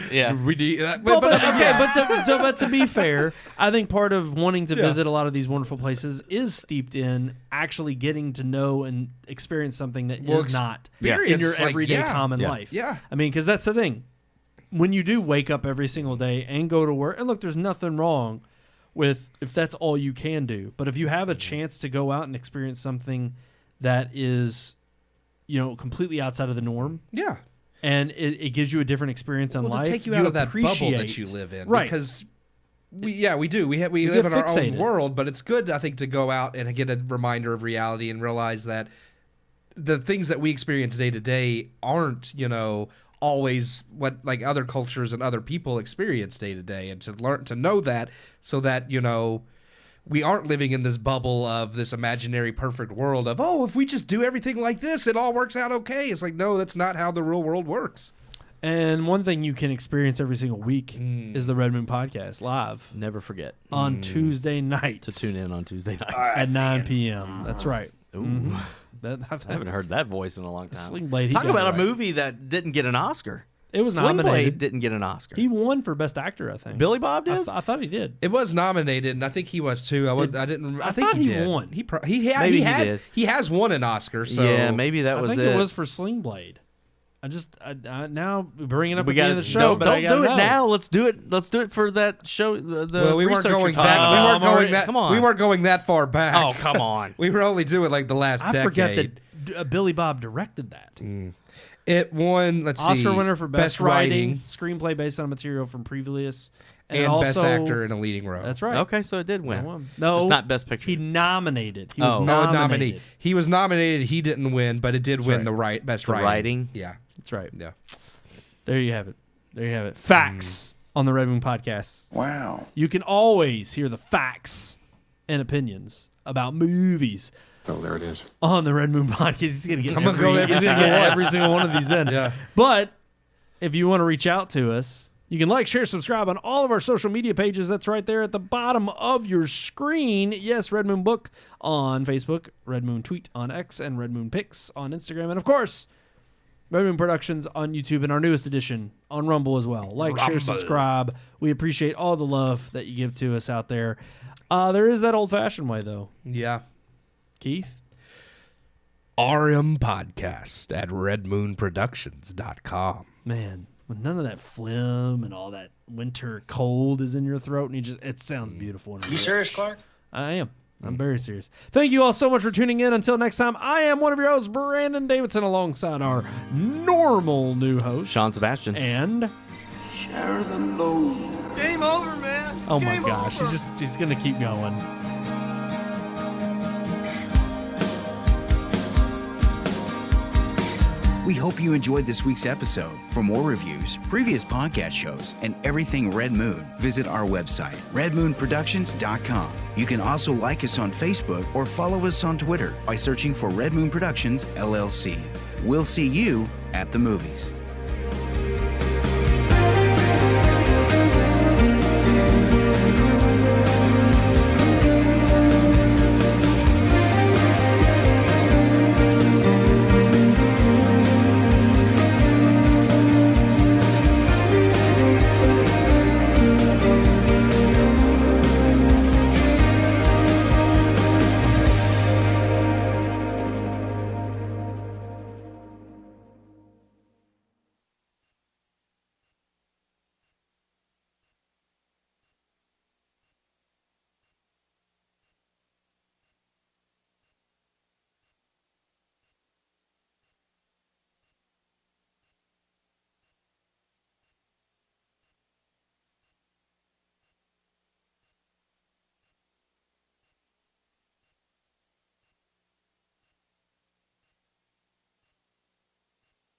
but to be fair, I think part of wanting to visit a lot of these wonderful places is steeped in actually getting to know and experience something that is not in your everyday common life. Yeah, I mean, because that's the thing. When you do wake up every single day and go to work, and look, there's nothing wrong with if that's all you can do. But if you have a chance to go out and experience something that is, completely outside of the norm, and it gives you a different experience on life, to take you out of that bubble that you live in, right? Because we live in our own world, but it's good, I think, to go out and get a reminder of reality and realize that the things that we experience day to day aren't, always what like other cultures and other people experience day to day, and to learn to know that, so that we aren't living in this bubble of this imaginary perfect world of if we just do everything like this, it all works out okay. It's like, no, that's not how the real world works. And one thing you can experience every single week is the Red Moon Podcast live Never forget on Tuesday nights. to tune in on Tuesday nights. At 9 p.m. That's right. Ooh. That, I haven't heard that voice in a long time. Sling Blade, he Talk got about it a right. movie that didn't get an Oscar. It was Sling Blade nominated. didn't get an Oscar. He won for Best Actor, I think. Billy Bob did? I thought he did. It was nominated, and I think he was too. I think thought he he did. won. He did. has won an Oscar. So yeah, maybe that I was think it. it was for Sling Blade. I now bringing it up we at the end gotta of the show, but I don't gotta do it know. now. Let's do it. Let's do it for that show. The Well, we weren't researcher going talked that. about. We weren't I'm going already- that. come on. We weren't going that far back. Oh, come on. We were only doing like the last I decade. forget that Billy Bob directed that. It won. Let's see, Oscar winner for Best Writing, screenplay based on material from previous, and also, Best Actor in a leading role. That's right. Okay, so it did He win. won. No, Just not Best Picture. He nominated. He was Oh. No, nominated. nominee. He was nominated. He didn't win, but it did win right. the best The writing? Yeah, That's right. yeah. There you have it. There you have it. Facts on the Red Moon Podcast. Wow. You can always hear the facts and opinions about movies. Oh, there it is. On the Red Moon Podcast. He's going to get I'm gonna go every he's gonna single get one. every single one of these in. Yeah. But if you want to reach out to us, you can like, share, subscribe on all of our social media pages. That's right there at the bottom of your screen. Yes, Red Moon Book on Facebook, Red Moon Tweet on X, and Red Moon Pics on Instagram. And of course, Red Moon Productions on YouTube and our newest edition on Rumble as well. Like, share, subscribe. We appreciate all the love that you give to us out there. There is that old-fashioned way, though. Yeah. Keith? RMPodcast at redmoonproductions.com. Man, with none of that phlegm and all that winter cold is in your throat, and it sounds beautiful. You serious, Clark? I am. I'm very serious. Thank you all so much for tuning in. Until next time, I am one of your hosts, Brandon Davidson, alongside our normal new host, Sean Sebastian. And Share the load. Game over, man. oh my gosh, she's gonna keep going. We hope you enjoyed this week's episode. For more reviews, previous podcast shows, and everything Red Moon, visit our website, redmoonproductions.com. You can also like us on Facebook or follow us on Twitter by searching for Red Moon Productions, LLC. We'll see you at the movies.